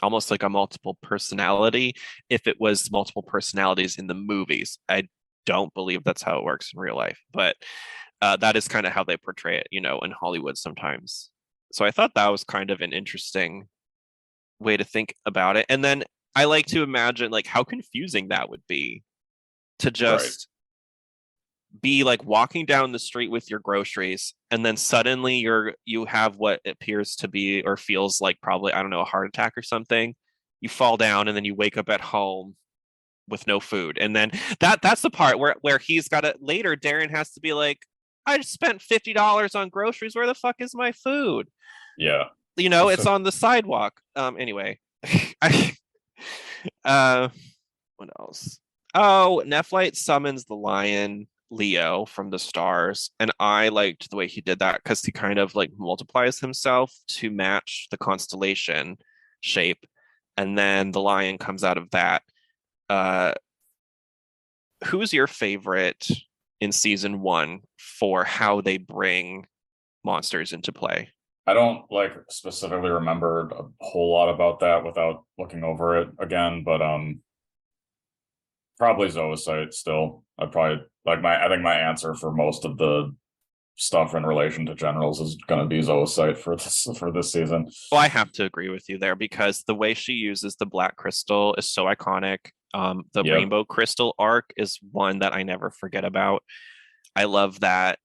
almost like a multiple personality. If it was multiple personalities in the movies, I don't believe that's how it works in real life, but that is kind of how they portray it, in Hollywood sometimes. So I thought that was kind of an interesting way to think about it. And then I like to imagine like how confusing that would be to just be like walking down the street with your groceries, and then suddenly you have what appears to be or feels like probably, I don't know, a heart attack or something. You fall down and then you wake up at home with no food. And then that's the part where he's got to later, Darren has to be like, I just spent $50 on groceries. Where the fuck is my food? Yeah. It's on the sidewalk. Anyway. What else? Oh, Nephlite summons the lion Leo from the stars, and I liked the way he did that because he kind of like multiplies himself to match the constellation shape, and then the lion comes out of that. Who's your favorite in season 1 for how they bring monsters into play? I don't like specifically remember a whole lot about that without looking over it again, but probably Zoocyte still. I think my answer for most of the stuff in relation to generals is going to be Zoocyte for this season. Well, I have to agree with you there because the way she uses the black crystal is so iconic. The rainbow crystal arc is one that I never forget about. I love that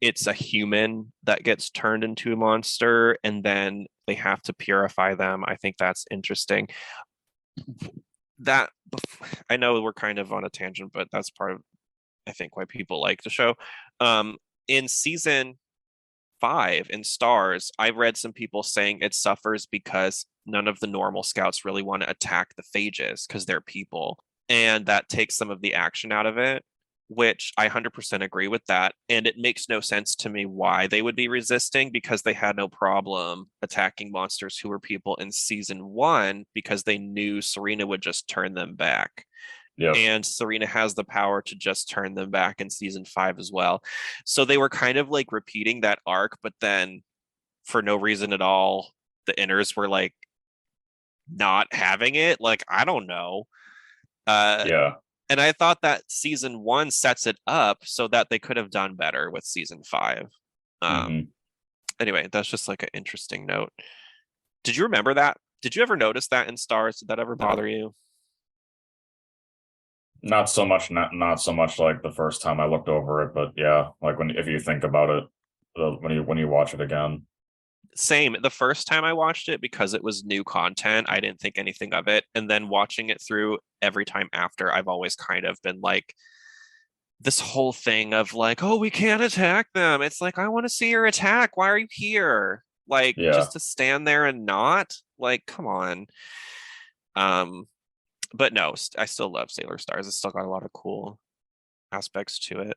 it's a human that gets turned into a monster and then they have to purify them. I think that's interesting. That, I know we're kind of on a tangent, but that's part of, I think, why people like the show. In season 5 in Stars, I've read some people saying it suffers because none of the normal scouts really want to attack the phages because they're people, and that takes some of the action out of it, which I 100% agree with that. And it makes no sense to me why they would be resisting, because they had no problem attacking monsters who were people in season 1 because they knew Serena would just turn them back. Yep. And Serena has the power to just turn them back in season 5 as well. So they were kind of like repeating that arc, but then for no reason at all, the inners were like not having it. Like, I don't know. And I thought that season 1 sets it up so that they could have done better with season 5. Anyway, that's just like an interesting note. Did you remember that? Did you ever notice that in Stars? Did that ever bother you? Not so much. Not so much like the first time I looked over it, but yeah, like if you think about it, when you watch it again. Same. The first time I watched it, because it was new content, I didn't think anything of it. And then watching it through every time after, I've always kind of been like, this whole thing of like, oh, we can't attack them. It's like, I want to see your attack. Why are you here? Like, just to stand there and not? Like, come on. But no, I still love Sailor Stars. It's still got a lot of cool aspects to it.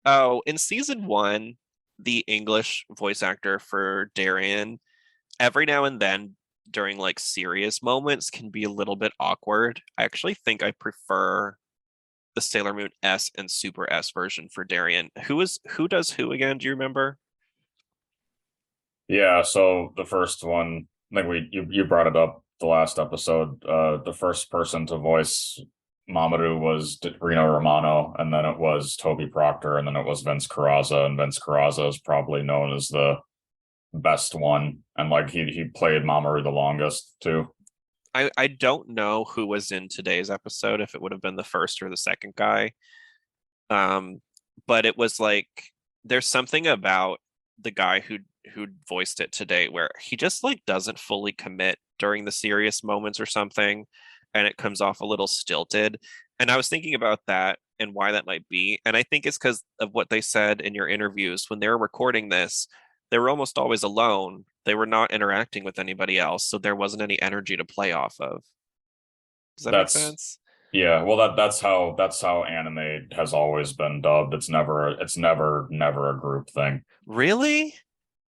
Oh, in season 1, the English voice actor for Darien, every now and then during like serious moments, can be a little bit awkward. I actually think I prefer the Sailor Moon S and Super S version for Darien. Who does who again? Do you remember? Yeah, so the first one, I think you brought it up the last episode. The first person to voice Mamoru was Rino Romano, and then it was Toby Proctor, and then it was Vince Carrazza, and Vince Carrazza is probably known as the best one, and like he played Mamoru the longest too. I don't know who was in today's episode, if it would have been the first or the second guy. But it was like there's something about the guy who voiced it today where he just like doesn't fully commit during the serious moments or something, and it comes off a little stilted. And I was thinking about that and why that might be. And I think it's because of what they said in your interviews when they were recording this. They were almost always alone. They were not interacting with anybody else, so there wasn't any energy to play off of. Does that make That's sense? Yeah, well that's how anime has always been dubbed. It's never a group thing. Really?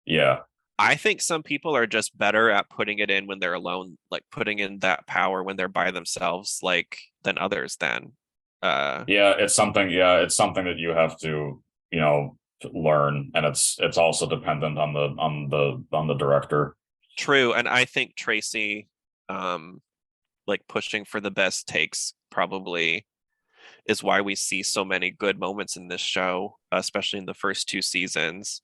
Yeah. I think some people are just better at putting it in when they're alone, like putting in that power when they're by themselves, like than others then. It's something that you have to, learn, and it's also dependent on the director. True. And I think Tracy like pushing for the best takes probably is why we see so many good moments in this show, especially in the first two seasons.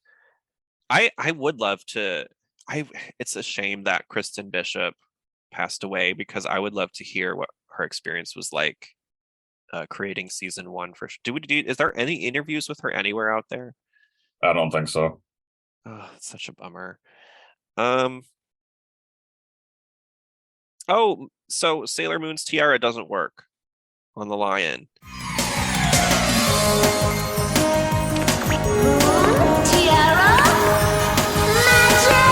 I would love to. I It's a shame that Kristen Bishop passed away because I would love to hear what her experience was like creating season one. Is there any interviews with her anywhere out there? I don't think so. Oh, it's such a bummer. Um. Oh, so Sailor Moon's tiara doesn't work on the lion. Tiara? Magic!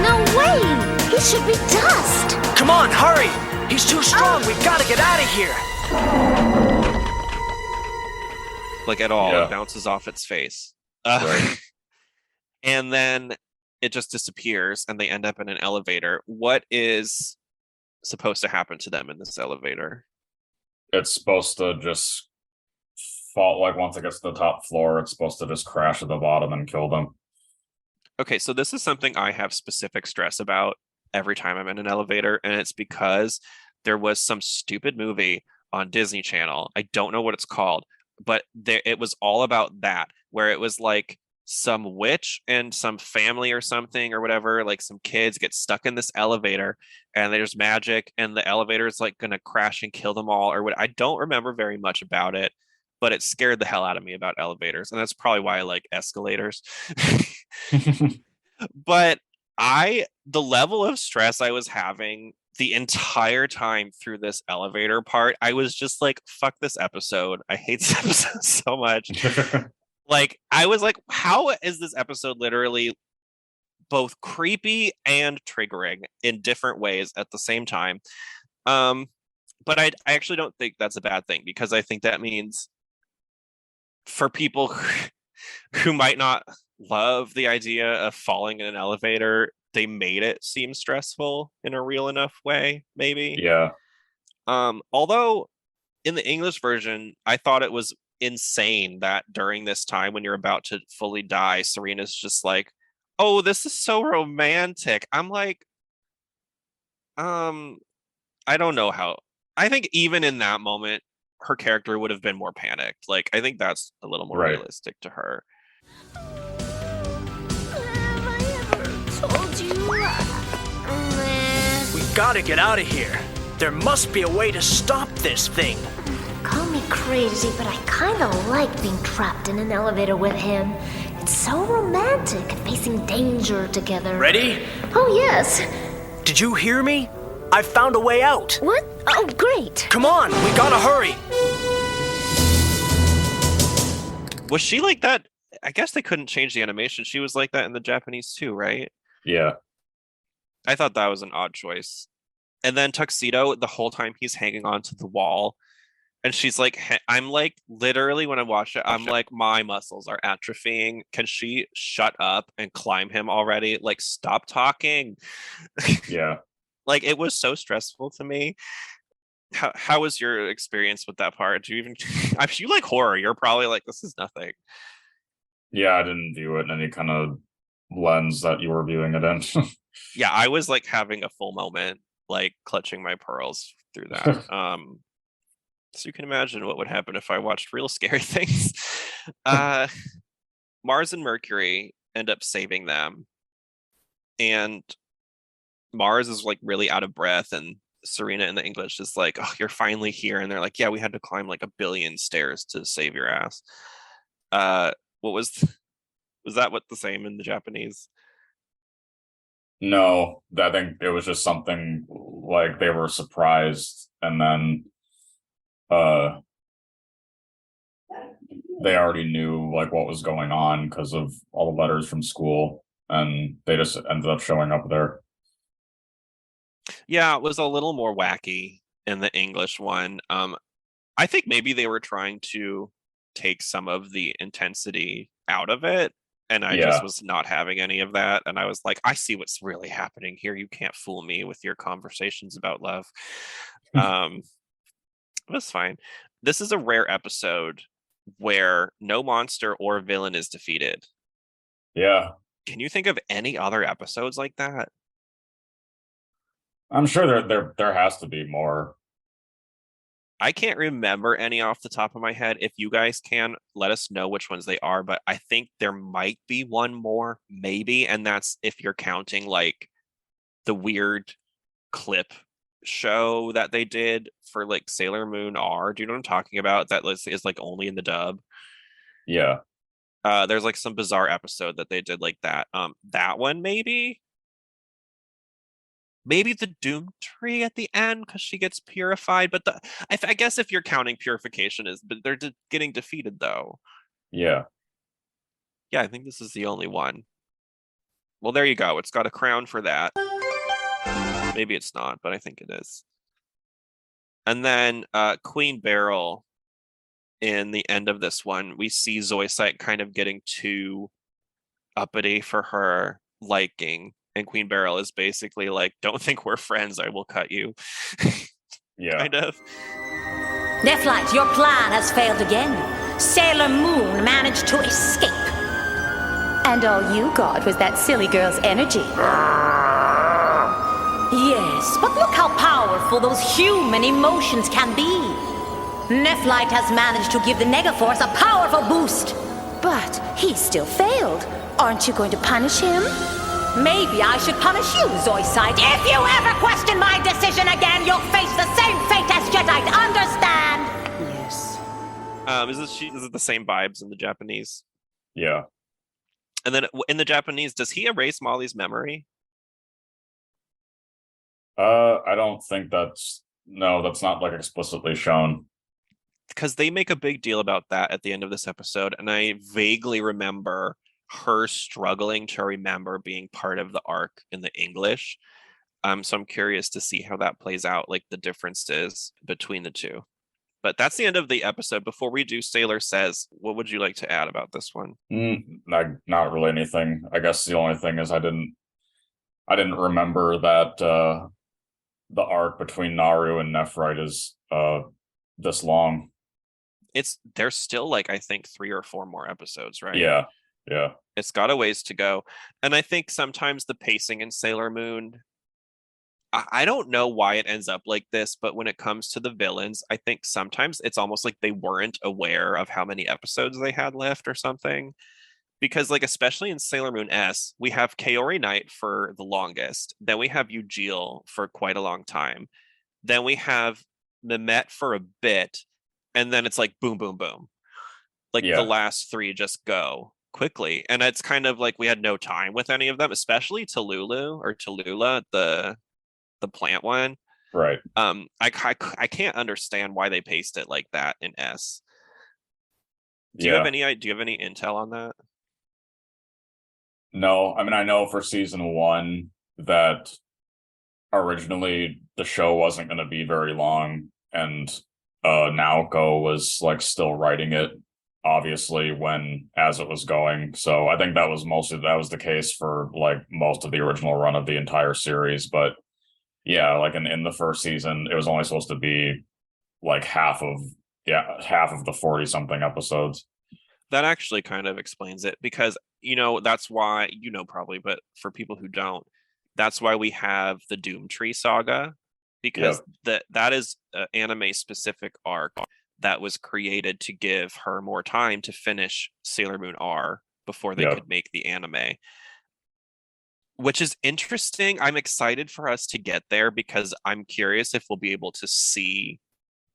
No way! He should be dust! Come on, hurry! He's too strong. We've got to get out of here. Like at all, Yeah. it bounces off its face. Right. And then it just disappears and they end up in an elevator. What is supposed to happen to them in this elevator? It's supposed to just fall, like once it gets to the top floor, it's supposed to just crash at the bottom and kill them. Okay, so this is something I have specific stress about every time I'm in an elevator, and it's because there was some stupid movie on Disney Channel. I don't know what it's called, but it was all about that, where it was like some witch and some family or something or whatever, like some kids get stuck in this elevator and there's magic and the elevator is like gonna crash and kill them all or what. I don't remember very much about it, but it scared the hell out of me about elevators, and that's probably why I like escalators. But the level of stress I was having the entire time through this elevator part, I was just like, fuck this episode. I hate this episode so much. Like, I was like, how is this episode literally both creepy and triggering in different ways at the same time? But I actually don't think that's a bad thing, because I think that means for people who might not love the idea of falling in an elevator, they made it seem stressful in a real enough way, maybe. Yeah. Although in the English version, I thought it was insane that during this time when you're about to fully die, Serena's just like, oh, this is so romantic. I'm like, I don't know how. I think even in that moment, her character would have been more panicked. Like, I think that's a little more Right. realistic to her. Have I ever told you? We've got to get out of here. There must be a way to stop this thing. Call me crazy, but I kinda like being trapped in an elevator with him. It's so romantic, facing danger together. Ready? Oh, yes. Did you hear me? I found a way out. What? Oh, great. Come on, we gotta hurry. Was she like that? I guess they couldn't change the animation. She was like that in the Japanese too, right? Yeah. I thought that was an odd choice. And then Tuxedo, the whole time he's hanging onto the wall, and she's like, I'm like, literally when I watch it, I'm like, my muscles are atrophying. Can she shut up and climb him already? Like, stop talking. Yeah. Like, it was so stressful to me. How was your experience with that part? Do you even, if you like horror, you're probably like, this is nothing. Yeah, I didn't view it in any kind of lens that you were viewing it in. Yeah, I was like having a full moment, like clutching my pearls through that. So you can imagine what would happen if I watched real scary things. Mars and Mercury, end up saving them. And Mars is like really out of breath, and Serena in the English is like, "Oh, you're finally here." And they're like, "Yeah, we had to climb like 1 billion stairs to save your ass." What was that what the same in the Japanese? No, I think it was just something like they were surprised, and then they already knew like what was going on because of all the letters from school, and they just ended up showing up there. Yeah, it was a little more wacky in the English one. I think maybe they were trying to take some of the intensity out of it, and I just Yeah. was not having any of that. And I was like, I see what's really happening here. You can't fool me with your conversations about love. It was fine. This is a rare episode where no monster or villain is defeated. Yeah. Can you think of any other episodes like that? I'm sure there has to be more. I can't remember any off the top of my head. If you guys can, let us know which ones they are, but I think there might be one more, maybe, and that's if you're counting like the weird clip show that they did for like Sailor Moon R. Do you know what I'm talking about? That is like only in the dub. Yeah. There's like some bizarre episode that they did like that. That one maybe. Maybe the Doom Tree at the end because she gets purified, but I guess if you're counting purification is, but they're getting defeated though. Yeah. Yeah, I think this is the only one. Well, there you go. It's got a crown for that. Maybe it's not, but I think it is. And then Queen Beryl in the end of this one, we see Zoisite kind of getting too uppity for her liking. And Queen Beryl is basically like, don't think we're friends, I will cut you. Yeah. Kind of. Nephlite, your plan has failed again. Sailor Moon managed to escape. And all you got was that silly girl's energy. Yes, but look how powerful those human emotions can be. Nephlite has managed to give the Negaforce a powerful boost. But he still failed. Aren't you going to punish him? Maybe I should punish you, Zoisite. If you ever question my decision again, you'll face the same fate as Jedi. Understand? Yes. Is it the same vibes in the Japanese? Yeah. And then in the Japanese, does he erase Molly's memory? I don't think that's not like explicitly shown. Because they make a big deal about that at the end of this episode, and I vaguely remember her struggling to remember being part of the arc in the English. So I'm curious to see how that plays out, like the differences between the two. But that's the end of the episode. Before we do Sailor Says, what would you like to add about this one? Not really anything. I guess the only thing is I didn't remember that the arc between Naru and Nephrite is this long. There's still like I think 3 or 4 more episodes, right? Yeah. It's got a ways to go. And I think sometimes the pacing in Sailor Moon, I don't know why it ends up like this, but when it comes to the villains, I think sometimes it's almost like they weren't aware of how many episodes they had left or something. Because like especially in Sailor Moon S, we have Kaori Knight for the longest. Then we have Eugil for quite a long time. Then we have Mehmet for a bit, and then it's like boom, boom, boom. Like the last 3 just go quickly. And it's kind of like we had no time with any of them, especially Tallulah, the plant one. Right. I can't understand why they paced it like that in S. Do you have any intel on that? No, I mean, I know for season 1 that originally the show wasn't going to be very long, and Naoko was like still writing it, obviously, as it was going. So I think that was the case for like most of the original run of the entire series. But yeah, like in the first season, it was only supposed to be like half of the 40 something episodes. That actually kind of explains it, because that's why, probably, but for people who don't, that's why we have the Doom Tree saga, because that is an anime specific arc that was created to give her more time to finish Sailor Moon R before they Yep. could make the anime, which is interesting. I'm excited for us to get there because I'm curious if we'll be able to see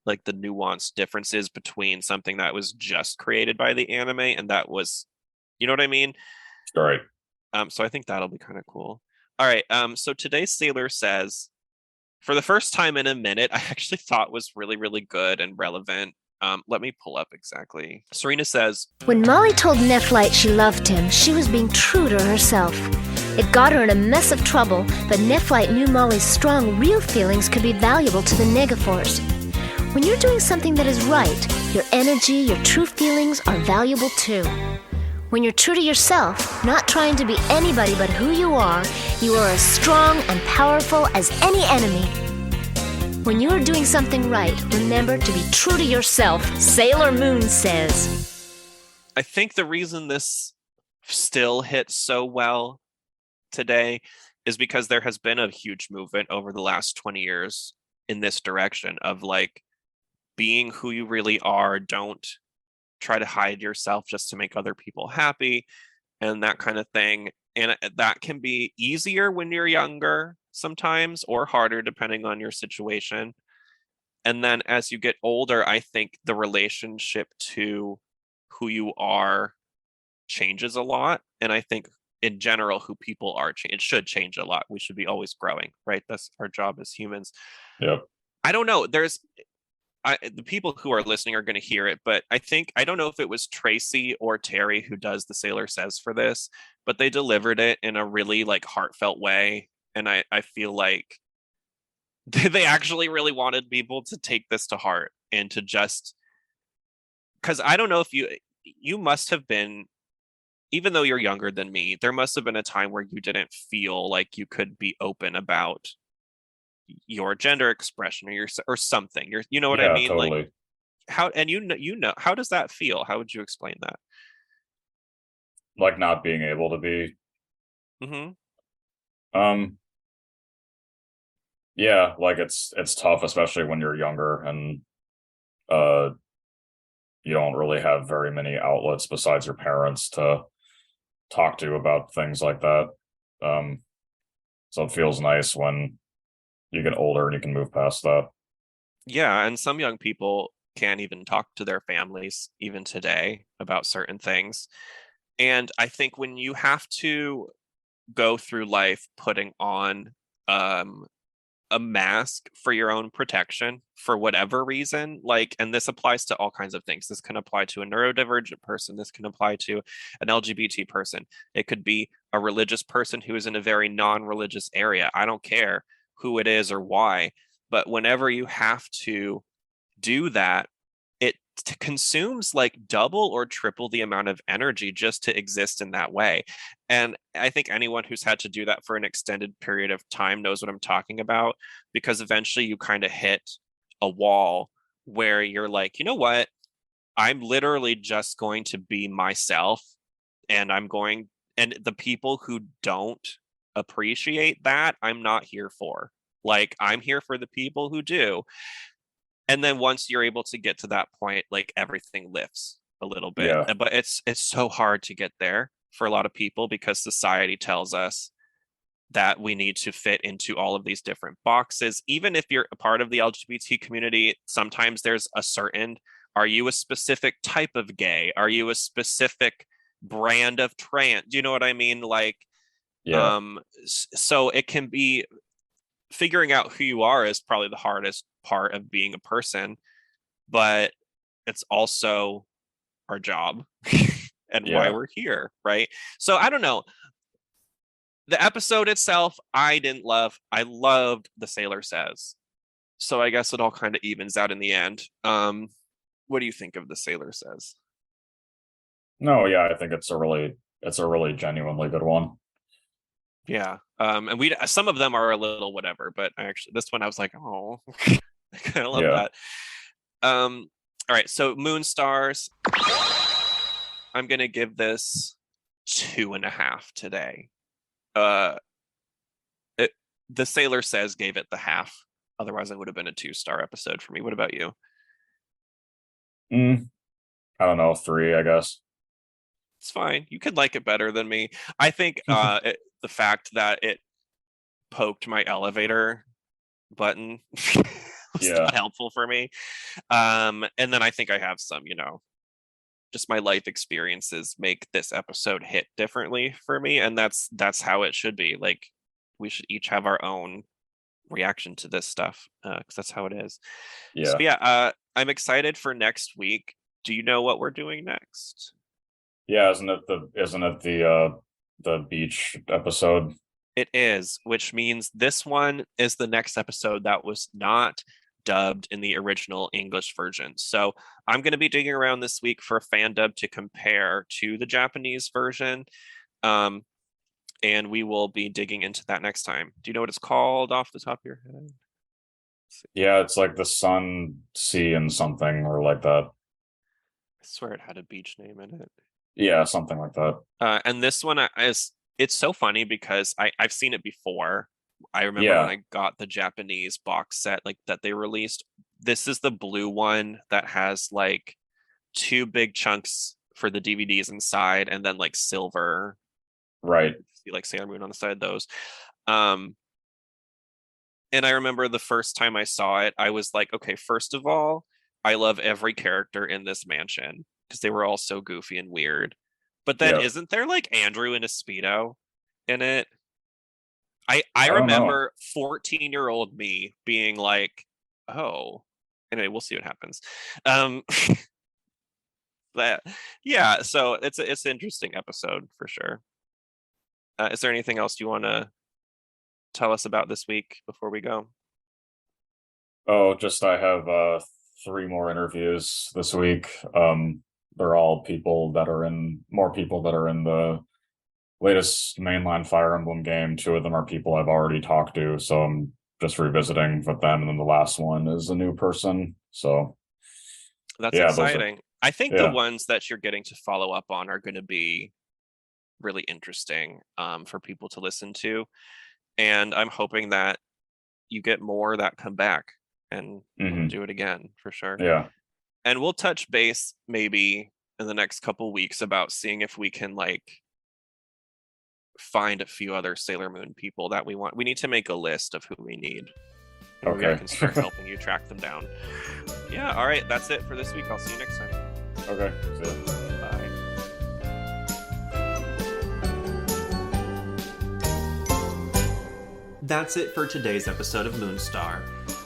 like the nuanced differences between something that was just created by the anime and that was, you know what I mean? Right. So I think that'll be kind of cool. All right. So today's Sailor Says, for the first time in a minute, I actually thought was really, really good and relevant. Let me pull up exactly. Serena says, When Molly told Nephlite she loved him, she was being true to herself. It got her in a mess of trouble, but Nephlite knew Molly's strong, real feelings could be valuable to the Negaforce. When you're doing something that is right, your energy, your true feelings are valuable too. When you're true to yourself, not trying to be anybody but who you are as strong and powerful as any enemy. When you are doing something right, remember to be true to yourself, Sailor Moon says. I think the reason this still hits so well today is because there has been a huge movement over the last 20 years in this direction of like being who you really are. Don't try to hide yourself just to make other people happy and that kind of thing. And that can be easier when you're younger sometimes, or harder depending on your situation. And then as you get older, I think the relationship to who you are changes a lot. And I think in general, who people are, it should change a lot. We should be always growing, right? That's our job as humans. Yep. I don't know. The people who are listening are going to hear it, but I don't know if it was Tracy or Terry who does the Sailor Says for this, but they delivered it in a really like heartfelt way. And I feel like they actually really wanted people to take this to heart and to just, because I don't know if you must have been, even though you're younger than me, there must have been a time where you didn't feel like you could be open about your gender expression or something. You know what I mean? Totally. Like how, and how does that feel? How would you explain that? Like not being able to be. Yeah, like it's tough, especially when you're younger and you don't really have very many outlets besides your parents to talk to about things like that. So it feels nice when you get older and you can move past that. Yeah, and some young people can't even talk to their families even today about certain things. And I think when you have to go through life putting on a mask for your own protection for whatever reason, like, and this applies to all kinds of things. This can apply to a neurodivergent person. This can apply to an LGBT person. It could be a religious person who is in a very non-religious area. I don't care who it is or why, but whenever you have to do that, it consumes like double or triple the amount of energy just to exist in that way. And I think anyone who's had to do that for an extended period of time knows what I'm talking about, because eventually you kind of hit a wall where you're like, you know what? I'm literally just going to be myself, and and the people who don't appreciate that, I'm not here for. Like, I'm here for the people who do. And then once you're able to get to that point, like everything lifts a little bit. Yeah. But it's so hard to get there for a lot of people because society tells us that we need to fit into all of these different boxes. Even if you're a part of the LGBT community, sometimes there's are you a specific type of gay? Are you a specific brand of trans? Do you know what I mean? Like, yeah. So it can be, figuring out who you are is probably the hardest part of being a person, but it's also our job and why we're here, right? So I don't know. The episode itself, I didn't love. I loved the Sailor Says. So I guess it all kind of evens out in the end. What do you think of the Sailor Says? No, yeah, I think it's a really genuinely good one. Yeah. And some of them are a little whatever, but this one I was like, oh, I kind of love that. All right, so Moon Stars. I'm gonna give this 2.5 today. The Sailor Says gave it the half. Otherwise, it would have been a 2-star episode for me. What about you? I don't know, 3, I guess. It's fine. You could like it better than me. I think the fact that it poked my elevator button was not helpful for me. And then I think I have some, just my life experiences make this episode hit differently for me, and that's how it should be. Like, we should each have our own reaction to this stuff, because that's how it is. So yeah, I'm excited for next week. Do you know what we're doing next? Yeah, isn't it the beach episode? It is, which means this one is the next episode that was not dubbed in the original English version. So I'm going to be digging around this week for a fan dub to compare to the Japanese version. And we will be digging into that next time. Do you know what it's called off the top of your head? Yeah, it's like the Sun, Sea, and something, or like that. I swear it had a beach name in it. Yeah, something like that. And this one it's so funny because I've seen it before. I remember when I got the Japanese box set like that they released. This is the blue one that has like 2 big chunks for the DVDs inside, and then like silver. Right. See like Sailor Moon on the side of those. And I remember the first time I saw it, I was like, okay, first of all, I love every character in this mansion because they were all so goofy and weird. But then isn't there like Andrew in a Speedo in it? I remember 14-year-old me being like, oh, anyway, we'll see what happens. But yeah, so it's an interesting episode for sure. Is there anything else you want to tell us about this week before we go? Oh, just I have 3 more interviews this week. They're all more people that are in the latest mainline Fire Emblem game. 2 of them are people I've already talked to, so I'm just revisiting with them. And then the last one is a new person. So that's exciting. I think the ones that you're getting to follow up on are going to be really interesting for people to listen to. And I'm hoping that you get more that come back and do it again for sure. Yeah. And we'll touch base maybe in the next couple weeks about seeing if we can like find a few other Sailor Moon people that we want. We need to make a list of who we need. Okay. I can start helping you track them down. Yeah, all right. That's it for this week. I'll see you next time. Okay. See ya. Bye. That's it for today's episode of Moonstar.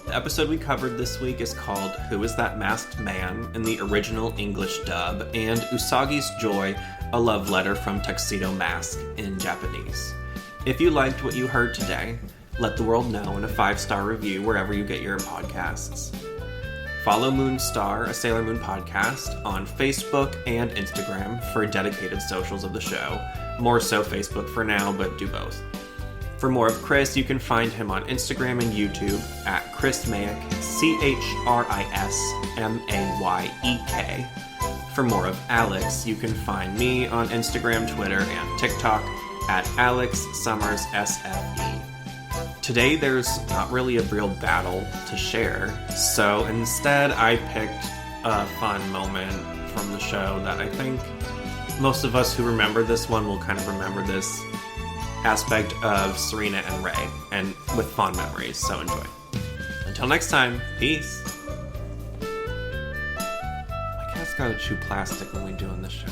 The episode we covered this week is called Who is That Masked Man in the original English dub, and Usagi's Joy, a love letter from Tuxedo Mask in Japanese. If you liked what you heard today, let the world know in a 5-star review wherever you get your podcasts. Follow Moonstar, a Sailor Moon podcast, on Facebook and Instagram for dedicated socials of the show. More so Facebook for now, but do both. For more of Chris, you can find him on Instagram and YouTube at Chris Mayek, ChrisMayek. For more of Alex, you can find me on Instagram, Twitter, and TikTok at AlexSummersSFE. Today, there's not really a real battle to share, so instead I picked a fun moment from the show that I think most of us who remember this one will kind of remember this aspect of Serena and Ray, and with fond memories, so enjoy. Until next time, peace. My cat's gotta chew plastic when we're doing this show.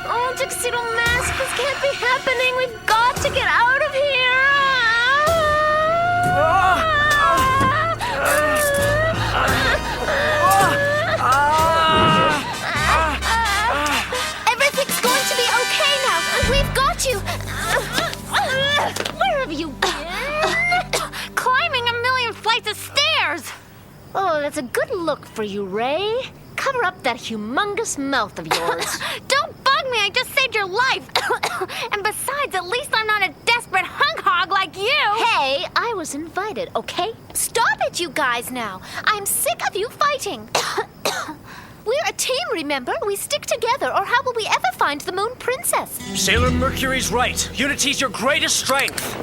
Oh, Tuxedo Mask, this can't be happening. We've got to get out of here. Everything's going to be okay now. We've got you. Where have you been? Climbing 1,000,000 flights of stairs. Oh, that's a good look for you, Ray. Cover up that humongous mouth of yours. Don't bug me, I just saved your life. And besides, at least I'm not a desperate hunk hog like you. Hey, I was invited, okay? Stop it, you guys, now. I'm sick of you fighting. We're a team, remember? We stick together, or how will we ever find the Moon Princess? Sailor Mercury's right. Unity's your greatest strength.